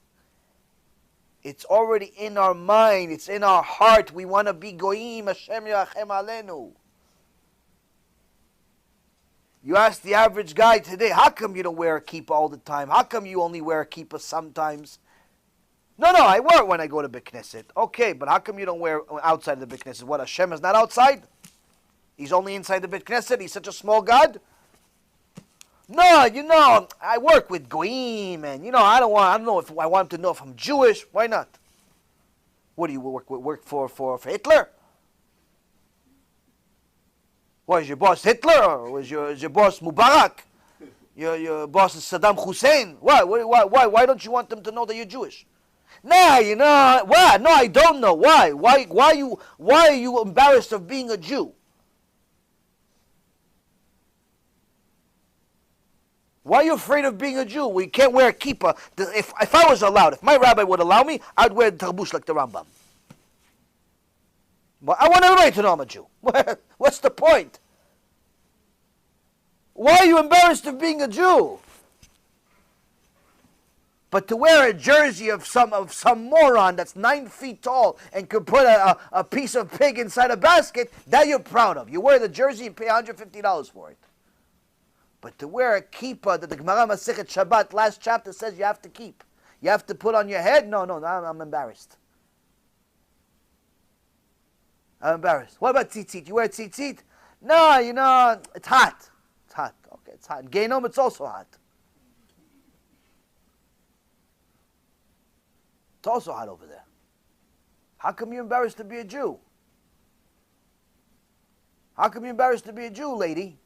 It's already in our mind. It's in our heart. We want to be goyim. Hashem yachem alenu. You ask the average guy today, how come you don't wear a kippah all the time? How come you only wear a kippah sometimes? No, I wear it when I go to Beit Knesset. Okay, but how come you don't wear it outside of the Beit Knesset? What, Hashem is not outside? He's only inside the Beit Knesset? He's such a small God? No, I work with goyim, and I don't know if I want him to know if I'm Jewish. Why not? What do you work for Hitler? What, is your boss Hitler, or is your boss Mubarak? Your boss is Saddam Hussein? Why don't you want them to know that you're Jewish? Nah, why? No, I don't know. Why? Why are you embarrassed of being a Jew? Why are you afraid of being a Jew? We can't wear a kippah. If I was allowed, if my rabbi would allow me, I'd wear the tarbush like the Rambam. But I want everybody to know I'm a Jew. What's the point? Why are you embarrassed of being a Jew? But to wear a jersey of some moron that's 9 feet tall and could put a piece of pig inside a basket, that you're proud of. You wear the jersey and pay $150 for it. But to wear a kippah that the Gemara Masechet Shabbat last chapter says you have to keep, you have to put on your head, no, I'm embarrassed. I'm embarrassed. What about tzitzit? You wear tzitzit? No, it's hot. It's hot. Okay, it's hot. Genom, it's also hot. It's also hot over there. How come you're embarrassed to be a Jew? How come you're embarrassed to be a Jew, lady?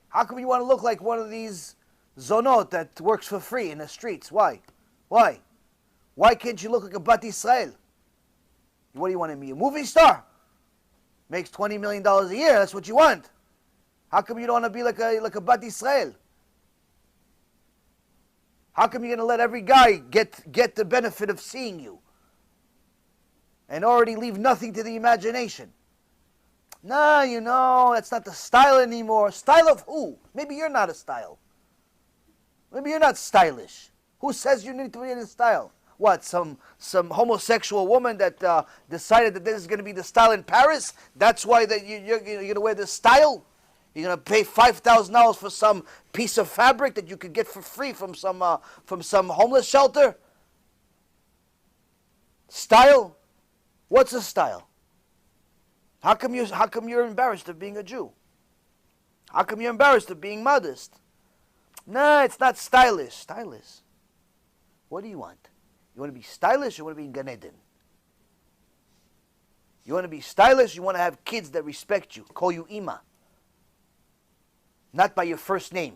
How come you want to look like one of these zonot that works for free in the streets? Why? Why? Why can't you look like a Bat Israel? What do you want to be? A movie star? Makes $20 million a year. That's what you want. How come you don't want to be like a Bat Israel? How come you're going to let every guy get the benefit of seeing you and already leave nothing to the imagination? No, that's not the style anymore. Style of who? Maybe you're not a style. Maybe you're not stylish. Who says you need to be in style? What, some homosexual woman that decided that this is going to be the style in Paris? That's why that you're going to wear this style? You're going to pay $5,000 for some piece of fabric that you could get for free from some homeless shelter? Style? What's a style? How come you're embarrassed of being a Jew? How come you're embarrassed of being modest? No, it's not stylish. Stylish. What do you want? You want to be stylish or you want to be in Gan Eden? You want to be stylish, you want to have kids that respect you, call you Ima. Not by your first name.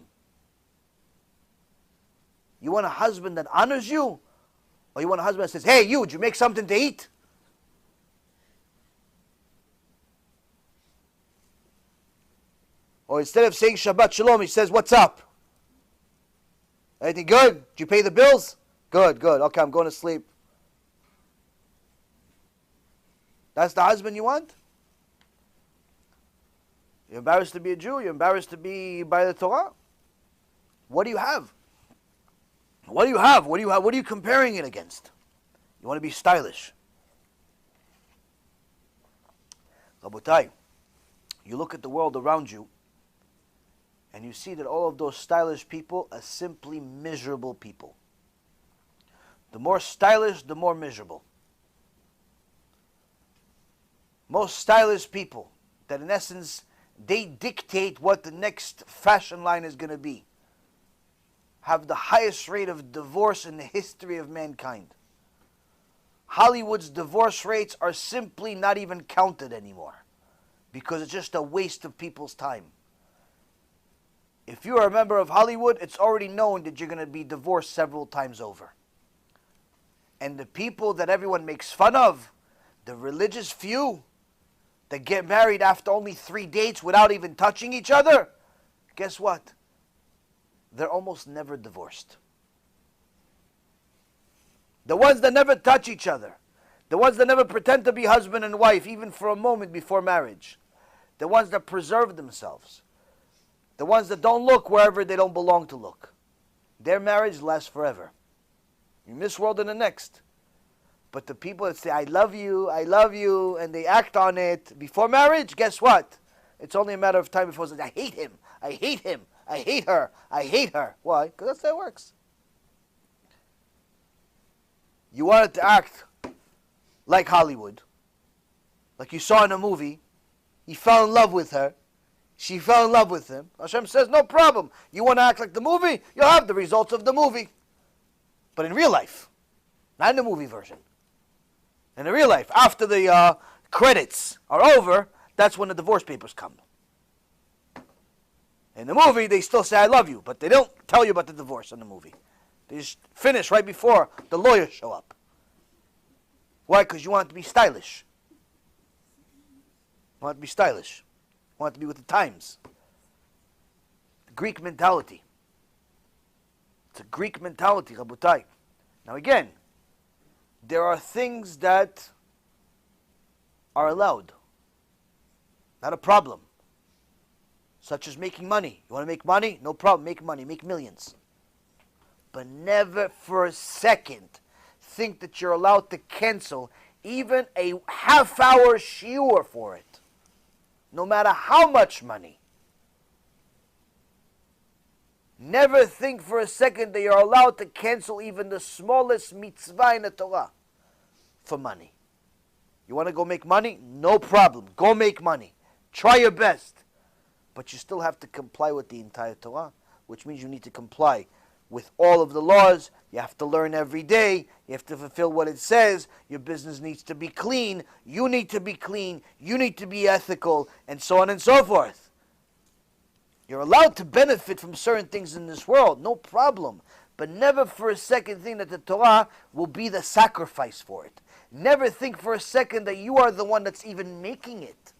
You want a husband that honors you? Or you want a husband that says, hey, you, did you make something to eat? Or instead of saying Shabbat Shalom, he says, what's up? Anything good? Did you pay the bills? Good. Okay, I'm going to sleep. That's the husband you want? You're embarrassed to be a Jew? You're embarrassed to be by the Torah? What do you have? What do you have? What are you comparing it against? You want to be stylish. Rabotai, you look at the world around you, and you see that all of those stylish people are simply miserable people. The more stylish, the more miserable. Most stylish people, that in essence, they dictate what the next fashion line is going to be, have the highest rate of divorce in the history of mankind. Hollywood's divorce rates are simply not even counted anymore, because it's just a waste of people's time. If you are a member of Hollywood, it's already known that you're going to be divorced several times over. And the people that everyone makes fun of, the religious few that get married after only 3 dates without even touching each other, guess what? They're almost never divorced. The ones that never touch each other, the ones that never pretend to be husband and wife even for a moment before marriage, the ones that preserve themselves, the ones that don't look wherever they don't belong to look, their marriage lasts forever. In this world and the next. But the people that say, I love you, and they act on it before marriage, guess what? It's only a matter of time before they say, I hate him, I hate him, I hate her, I hate her. Why? Because that's how it works. You wanted to act like Hollywood, like you saw in a movie. He fell in love with her. She fell in love with him. Hashem says, no problem. You want to act like the movie? You'll have the results of the movie. But in real life, not in the movie version. In the real life, after the credits are over, that's when the divorce papers come. In the movie, they still say, I love you, but they don't tell you about the divorce in the movie. They just finish right before the lawyers show up. Why? Because you want to be stylish. You want to be stylish. You want to be with the times. The Greek mentality. It's a Greek mentality, Rabotai. Now again, there are things that are allowed. Not a problem. Such as making money. You want to make money? No problem. Make money. Make millions. But never for a second think that you're allowed to cancel even a half-hour shiur for it. No matter how much money. Never think for a second that you're allowed to cancel even the smallest mitzvah in the Torah for money. You want to go make money? No problem. Go make money. Try your best. but you still have to comply with the entire Torah, which means you need to comply with all of the laws. You have to learn every day. You have to fulfill what it says. Your business needs to be clean. You need to be clean. You need to be ethical, and so on and so forth. You're allowed to benefit from certain things in this world, no problem. But never for a second think that the Torah will be the sacrifice for it. Never think for a second that you are the one that's even making it.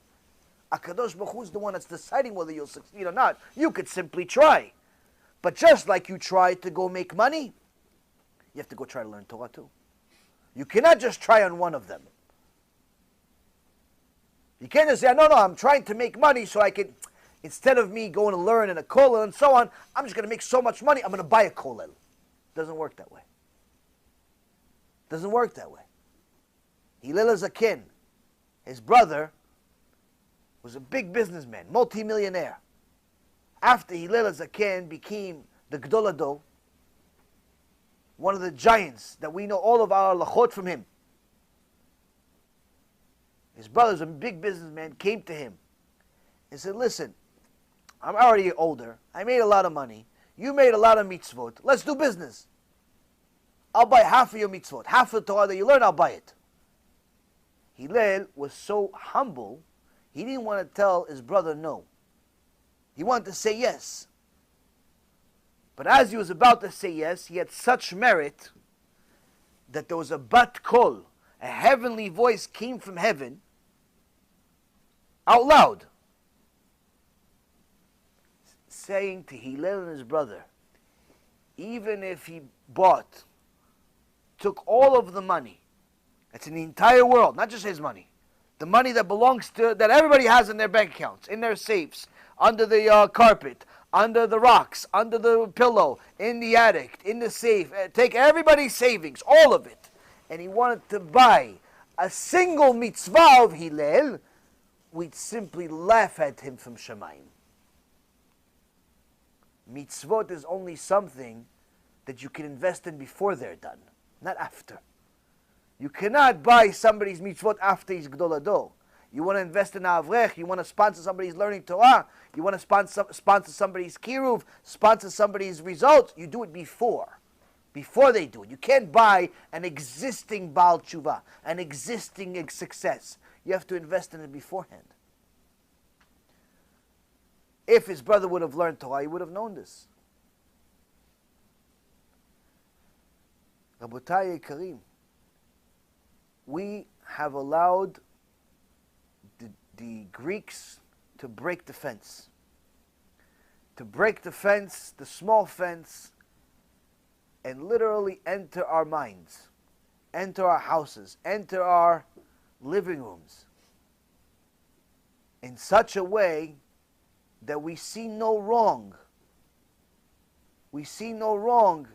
HaKadosh Baruch Hu is the one that's deciding whether you'll succeed or not. You could simply try. But just like you try to go make money, you have to go try to learn Torah too. You cannot just try on one of them. You can't just say, no, I'm trying to make money so I can, instead of me going to learn in a kollel and so on, I'm just going to make so much money, I'm going to buy a kollel. Doesn't work that way. Doesn't work that way. Hillel Zaken, his brother, was a big businessman, multi-millionaire. After Hillel Zaken became the Gdol Hador, one of the giants that we know all of our lachot from him, his brother's a big businessman, came to him and said, listen, I'm already older, I made a lot of money, you made a lot of mitzvot, let's do business. I'll buy half of your mitzvot, half of the Torah that you learn, I'll buy it. Hillel was so humble, he didn't want to tell his brother no. He wanted to say yes. But as he was about to say yes, he had such merit that there was a bat kol, a heavenly voice came from heaven, out loud, saying to Hillel and his brother, even if he took all of the money that's in the entire world, not just his money, the money that belongs to, that everybody has in their bank accounts, in their safes, under the carpet, under the rocks, under the pillow, in the attic, in the safe, take everybody's savings, all of it, and he wanted to buy a single mitzvah of Hillel, we'd simply laugh at him from Shemayim. Mitzvot is only something that you can invest in before they're done, not after. You cannot buy somebody's mitzvot after he's Gdol Hador. You want to invest in Avrech, you want to sponsor somebody's learning Torah, you want to sponsor somebody's kiruv, sponsor somebody's results, you do it before they do it. You can't buy an existing Baal Tshuva, an existing success. You have to invest in it beforehand. If his brother would have learned Torah, he would have known this. Rabotai Karim, we have allowed the Greeks to break the fence. To break the fence, the small fence, and literally enter our minds, enter our houses, enter our living rooms in such a way that we see no wrong. We see no wrong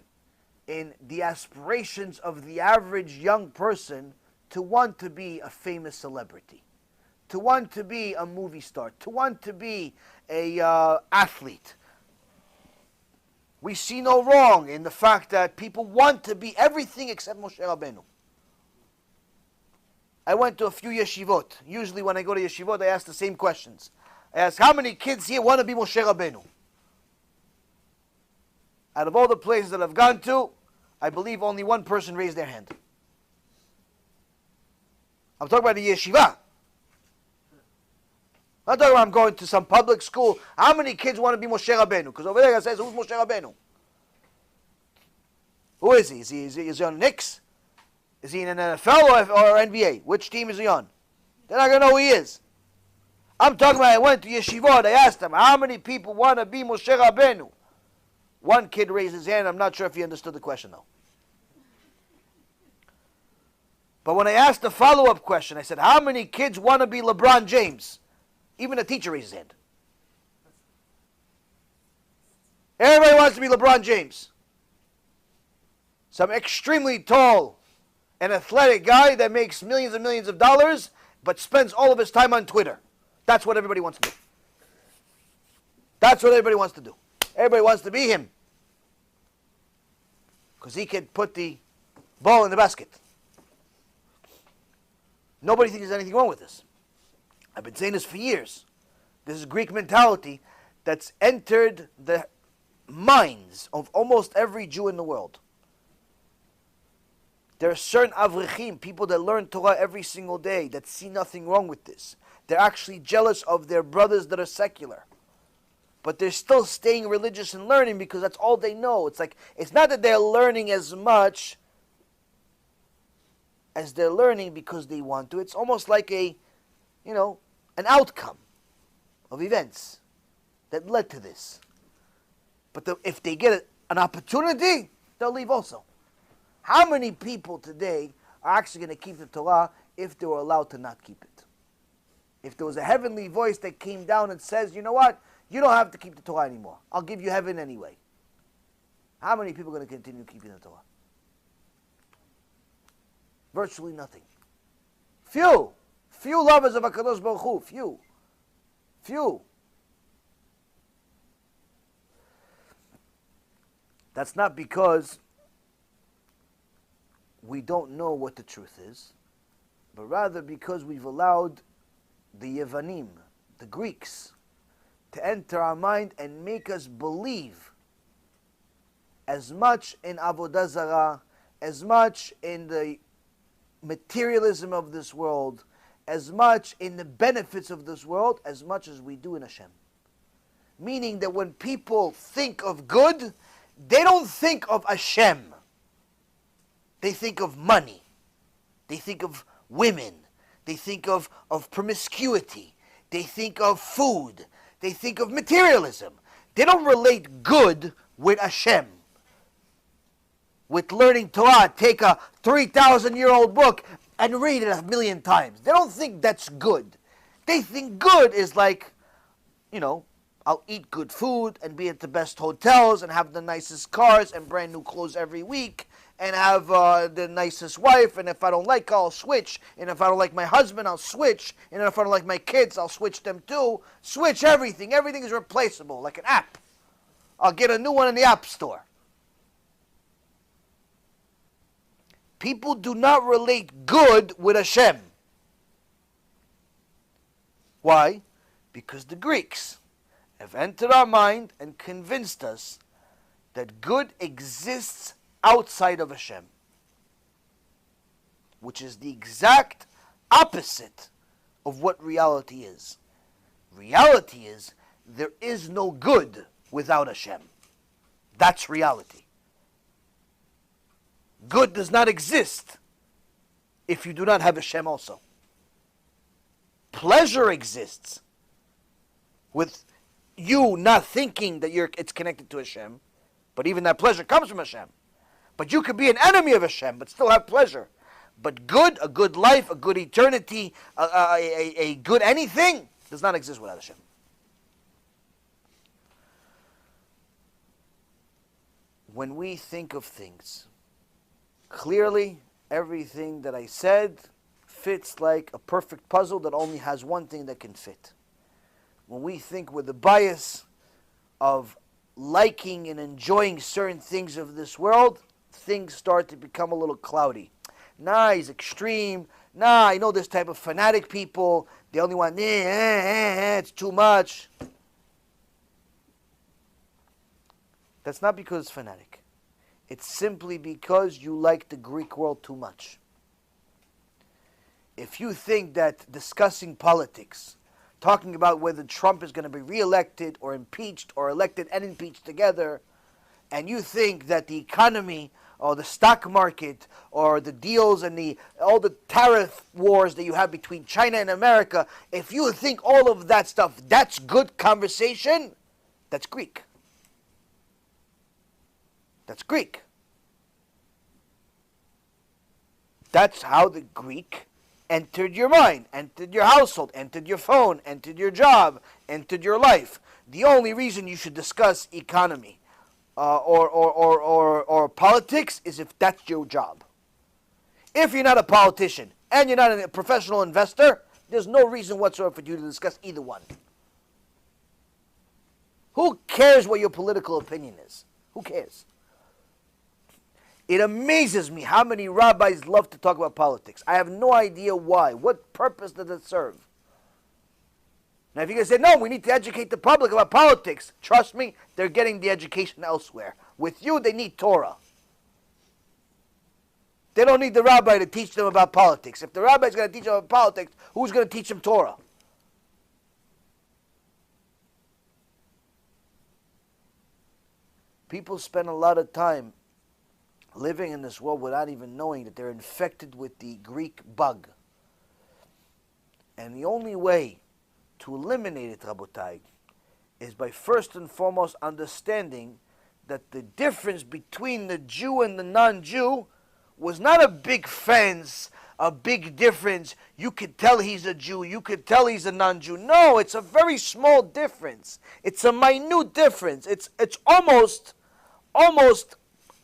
in the aspirations of the average young person to want to be a famous celebrity, to want to be a movie star, to want to be a athlete. We see no wrong in the fact that people want to be everything except Moshe Rabbeinu. I went to a few yeshivot. Usually when I go to yeshivot, I ask the same questions. I ask, how many kids here want to be Moshe Rabbeinu? Out of all the places that I've gone to, I believe only one person raised their hand. I'm talking about the yeshiva. I'm talking about I'm going to some public school. How many kids want to be Moshe Rabbeinu? Because over there it says, who's Moshe Rabbeinu? Who is he? Is he on Knicks? Is he in an NFL or NBA? Which team is he on? They're not going to know who he is. I'm talking about I went to yeshivot. I asked them, how many people want to be Moshe Rabbeinu? One kid raised his hand. I'm not sure if he understood the question though. But when I asked the follow-up question, I said, how many kids want to be LeBron James? Even a teacher raised his hand. Everybody wants to be LeBron James. Some extremely tall and athletic guy that makes millions and millions of dollars, but spends all of his time on Twitter. That's what everybody wants to do. That's what everybody wants to do. Everybody wants to be him. Because he can put the ball in the basket. Nobody thinks there's anything wrong with this. I've been saying this for years. This is Greek mentality that's entered the minds of almost every Jew in the world. There are certain avrichim, people that learn Torah every single day, that see nothing wrong with this. They're actually jealous of their brothers that are secular. But they're still staying religious and learning because that's all they know. It's like, it's not that they're learning as much as they're learning because they want to. It's almost like an outcome of events that led to this. But if they get an opportunity, they'll leave also. How many people today are actually going to keep the Torah if they were allowed to not keep it? If there was a heavenly voice that came down and says, you know what? You don't have to keep the Torah anymore. I'll give you heaven anyway. How many people are going to continue keeping the Torah? Virtually nothing. Few. Few lovers of HaKadosh Baruch Hu. Few. Few. That's not because we don't know what the truth is, but rather because we've allowed the Yevanim, the Greeks, to enter our mind and make us believe as much in Avodah Zarah, as much in the materialism of this world, as much in the benefits of this world, as much as we do in Hashem. Meaning that when people think of good, they don't think of Hashem. They think of money. They think of women. They think of promiscuity. They think of food. They think of materialism. They don't relate good with Hashem. With learning Torah, take a 3,000-year-old book and read it 1,000,000 times. They don't think that's good. They think good is like, I'll eat good food and be at the best hotels and have the nicest cars and brand new clothes every week and have the nicest wife, and if I don't like her, I'll switch, and if I don't like my husband, I'll switch, and if I don't like my kids, I'll switch them too. Switch everything. Everything is replaceable, like an app. I'll get a new one in the App Store. People do not relate good with Hashem. Why? Because the Greeks have entered our mind and convinced us that good exists outside of Hashem, which is the exact opposite of what reality is. Reality is there is no good without Hashem. That's reality. Good does not exist if you do not have Hashem also. Pleasure exists with you not thinking that it's connected to Hashem, but even that pleasure comes from Hashem. But you could be an enemy of Hashem, but still have pleasure. But good, a good life, a good eternity, a good anything, does not exist without Hashem. When we think of things, clearly everything that I said fits like a perfect puzzle that only has one thing that can fit. When we think with the bias of liking and enjoying certain things of this world, things start to become a little cloudy. Nah, he's extreme. Nah, I know this type of fanatic people. They only want, it's too much. That's not because it's fanatic. It's simply because you like the Greek world too much. If you think that discussing politics, talking about whether Trump is going to be reelected or impeached or elected and impeached together, and you think that the economy or the stock market or the deals and all the tariff wars that you have between China and America, if you think all of that stuff, that's good conversation, that's Greek. That's Greek. That's how the Greek entered your mind, entered your household, entered your phone, entered your job, entered your life. The only reason you should discuss economy or politics is if that's your job. If you're not a politician and you're not a professional investor, there's no reason whatsoever for you to discuss either one. Who cares what your political opinion is? Who cares? It amazes me how many rabbis love to talk about politics. I have no idea why. What purpose does it serve? Now, if you're going to say, no, we need to educate the public about politics, trust me, they're getting the education elsewhere. With you, they need Torah. They don't need the rabbi to teach them about politics. If the rabbi is going to teach them about politics, who's going to teach them Torah? People spend a lot of time living in this world without even knowing that they're infected with the Greek bug. And the only way to eliminate it, Rabotai, is by first and foremost understanding that the difference between the Jew and the non-Jew was not a big fence, a big difference. You could tell he's a Jew, you could tell he's a non-Jew. No, it's a very small difference. It's a minute difference. It's almost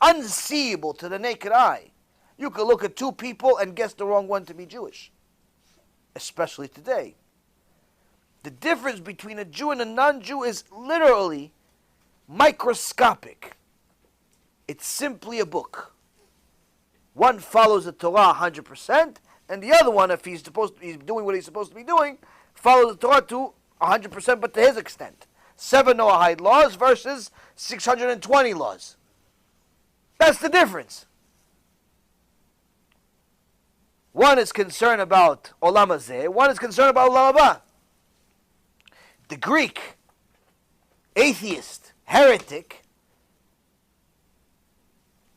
unseeable to the naked eye. You could look at two people and guess the wrong one to be Jewish, especially today. The difference between a Jew and a non-Jew is literally microscopic. It's simply a book. One follows the Torah 100%, and the other one, if he's doing what he's supposed to be doing, follows the Torah to 100%, but to his extent. 7 Noahide laws versus 620 laws. That's the difference. One is concerned about Olam Hazeh, one is concerned about Olam Haba. The Greek, atheist, heretic,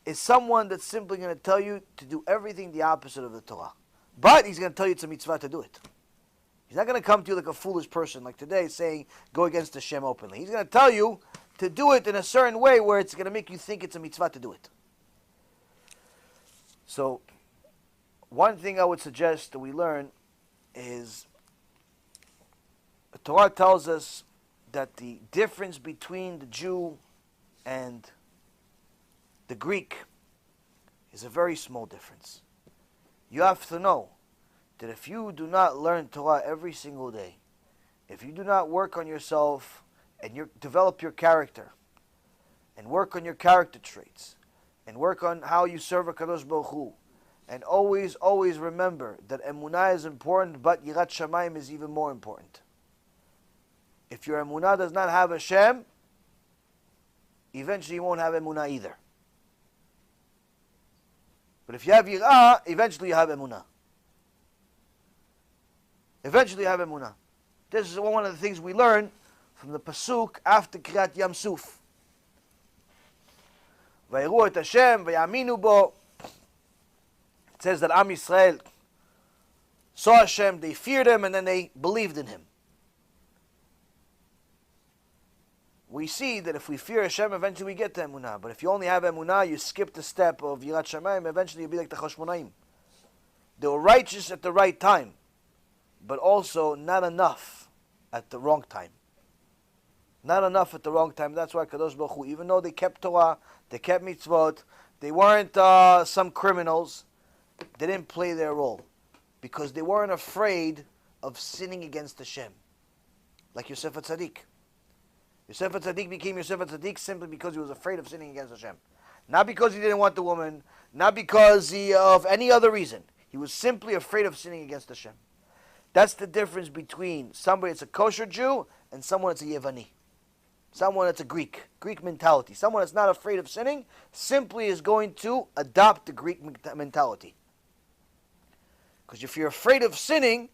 is someone that's simply going to tell you to do everything the opposite of the Torah. But he's going to tell you it's a mitzvah to do it. He's not going to come to you like a foolish person like today saying, go against Hashem openly. He's going to tell you to do it in a certain way where it's going to make you think it's a mitzvah to do it. So, one thing I would suggest that we learn is the Torah tells us that the difference between the Jew and the Greek is a very small difference. You have to know that if you do not learn Torah every single day, if you do not work on yourself and develop your character, and work on your character traits, and work on how you serve HaKadosh Baruch Hu, and always remember that Emunah is important, but Yirat Shamayim is even more important. If your Emunah does not have Hashem, eventually you won't have Emunah either. But if you have Yirah, eventually you have Emunah. Eventually you have Emunah. This is one of the things we learn from the Pasuk after Kriyat Yam Suf. Vayiru et Hashem, vayaminu bo. It says that Am Yisrael saw Hashem, they feared Him, and then they believed in Him. We see that if we fear Hashem, eventually we get to Emunah. But if you only have Emunah, you skip the step of Yirat Shamayim, eventually you'll be like the Chashmonaim. They were righteous at the right time, but also not enough at the wrong time. Not enough at the wrong time. That's why Kadosh Baruch Hu, even though they kept Torah, they kept mitzvot, they weren't some criminals, they didn't play their role. Because they weren't afraid of sinning against Hashem. Like Yosef HaTzadik. Yosef HaTzadik became Yosef HaTzadik simply because he was afraid of sinning against Hashem. Not because he didn't want the woman, not because of any other reason. He was simply afraid of sinning against Hashem. That's the difference between somebody that's a kosher Jew and someone that's a Yevani. Someone that's a Greek mentality. Someone that's not afraid of sinning simply is going to adopt the Greek mentality. Because if you're afraid of sinning,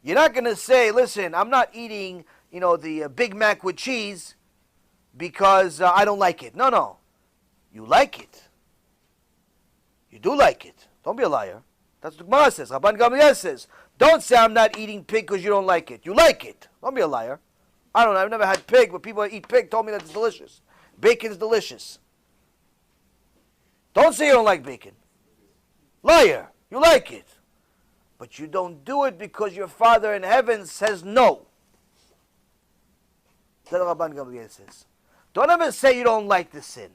you're not going to say, listen, I'm not eating the Big Mac with cheese because I don't like it. No. You like it. You do like it. Don't be a liar. That's what the Gemara says. Rabban Gamliel says, don't say I'm not eating pig because you don't like it. You like it. Don't be a liar. I don't know. I've never had pig, but people that eat pig told me that it's delicious. Bacon is delicious. Don't say you don't like bacon. Liar. You like it. But you don't do it because your Father in heaven says no. That's what Rabban Gamliel says. Don't ever say you don't like the sin.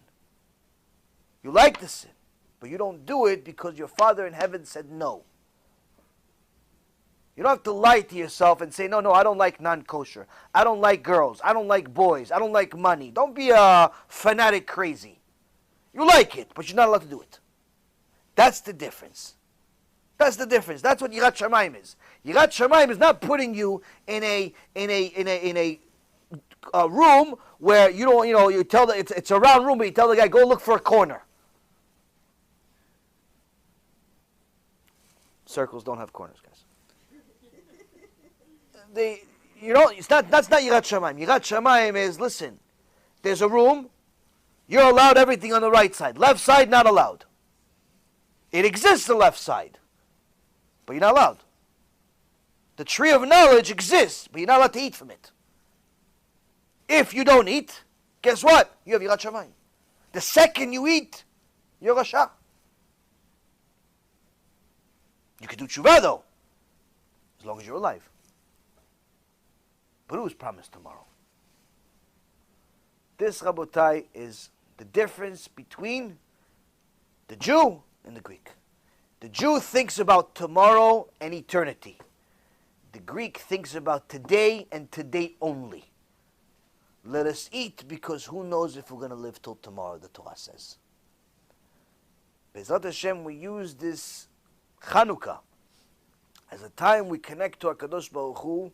You like the sin, but you don't do it because your Father in heaven said no. You don't have to lie to yourself and say, no, I don't like non-kosher. I don't like girls. I don't like boys. I don't like money. Don't be a fanatic crazy. You like it, but you're not allowed to do it. That's the difference. That's the difference. That's what Yirat Shamayim is. Yirat Shamayim is not putting you in a room where you tell it's a round room, but you tell the guy go look for a corner. Circles don't have corners, guys. That's not Yirat Shamayim. Yirat Shamayim is, listen, there's a room, you're allowed everything on the right side. Left side, not allowed. It exists the left side, but you're not allowed. The tree of knowledge exists, but you're not allowed to eat from it. If you don't eat, guess what? You have Yirat Shamayim. The second you eat, you're Rasha. You can do tshuva though, as long as you're alive. But who's promised tomorrow? This, Rabotai, is the difference between the Jew and the Greek. The Jew thinks about tomorrow and eternity. The Greek thinks about today and today only. Let us eat because who knows if we're going to live till tomorrow, the Torah says. Be'ezrat Hashem, we use this Chanukah as a time we connect to HaKadosh Baruch Hu,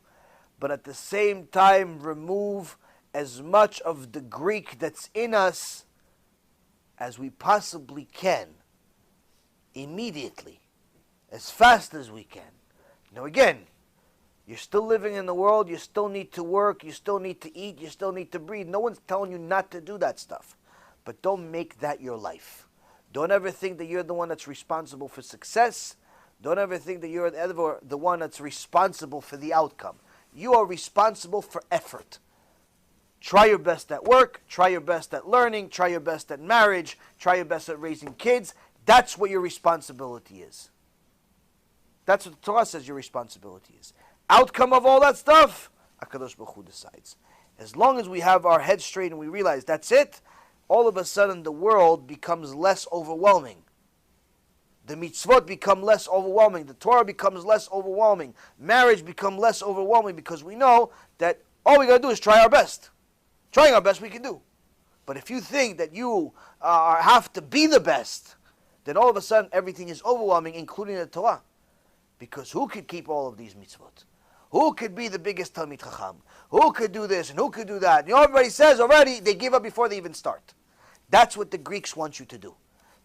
but at the same time remove as much of the Greek that's in us as we possibly can, immediately, as fast as we can. Now again, you're still living in the world, you still need to work, you still need to eat, you still need to breathe. No one's telling you not to do that stuff. But don't make that your life. Don't ever think that you're the one that's responsible for success. Don't ever think that you're ever the one that's responsible for the outcome. You are responsible for effort. Try your best at work, try your best at learning, try your best at marriage, try your best at raising kids. That's what your responsibility is. That's what the Torah says your responsibility is. Outcome of all that stuff, HaKadosh Baruch Hu decides. As long as we have our head straight and we realize that's it, all of a sudden the world becomes less overwhelming. The mitzvot become less overwhelming. The Torah becomes less overwhelming. Marriage becomes less overwhelming because we know that all we got to do is try our best. Trying our best we can do. But if you think that you have to be the best, then all of a sudden everything is overwhelming, including the Torah. Because who could keep all of these mitzvot? Who could be the biggest Talmid Chacham? Who could do this and who could do that? Everybody says already they give up before they even start. That's what the Greeks want you to do.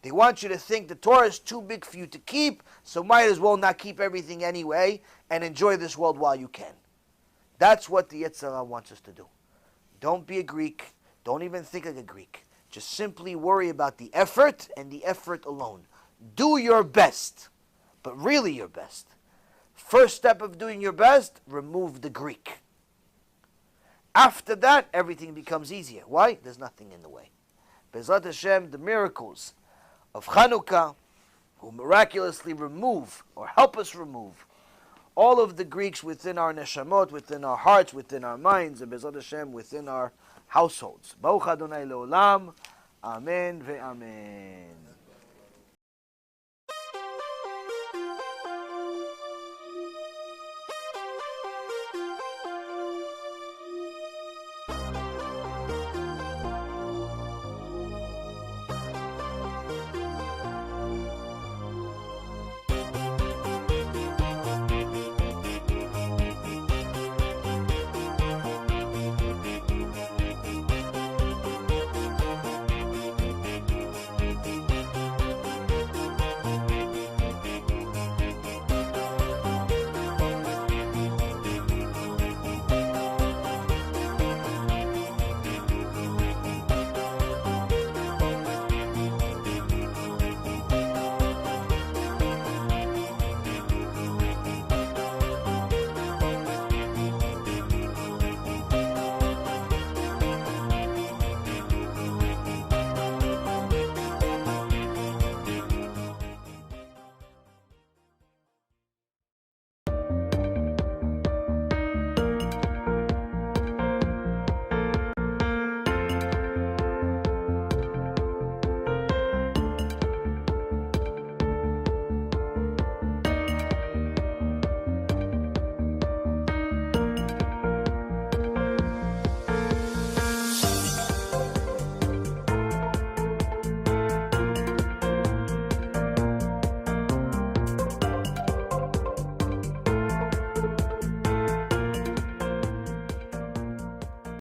They want you to think the Torah is too big for you to keep, so might as well not keep everything anyway and enjoy this world while you can. That's what the Yetzer Hara wants us to do. Don't be a Greek. Don't even think like a Greek. Just simply worry about the effort and the effort alone. Do your best, but really your best. First step of doing your best, remove the Greek. After that, everything becomes easier. Why? There's nothing in the way. Be'ezrat Hashem, the miracles of Chanukah will miraculously remove, or help us remove, all of the Greeks within our neshamot, within our hearts, within our minds, and Be'ezrat Hashem, within our households. Baruch Adonai Leolam. Amen ve'amen.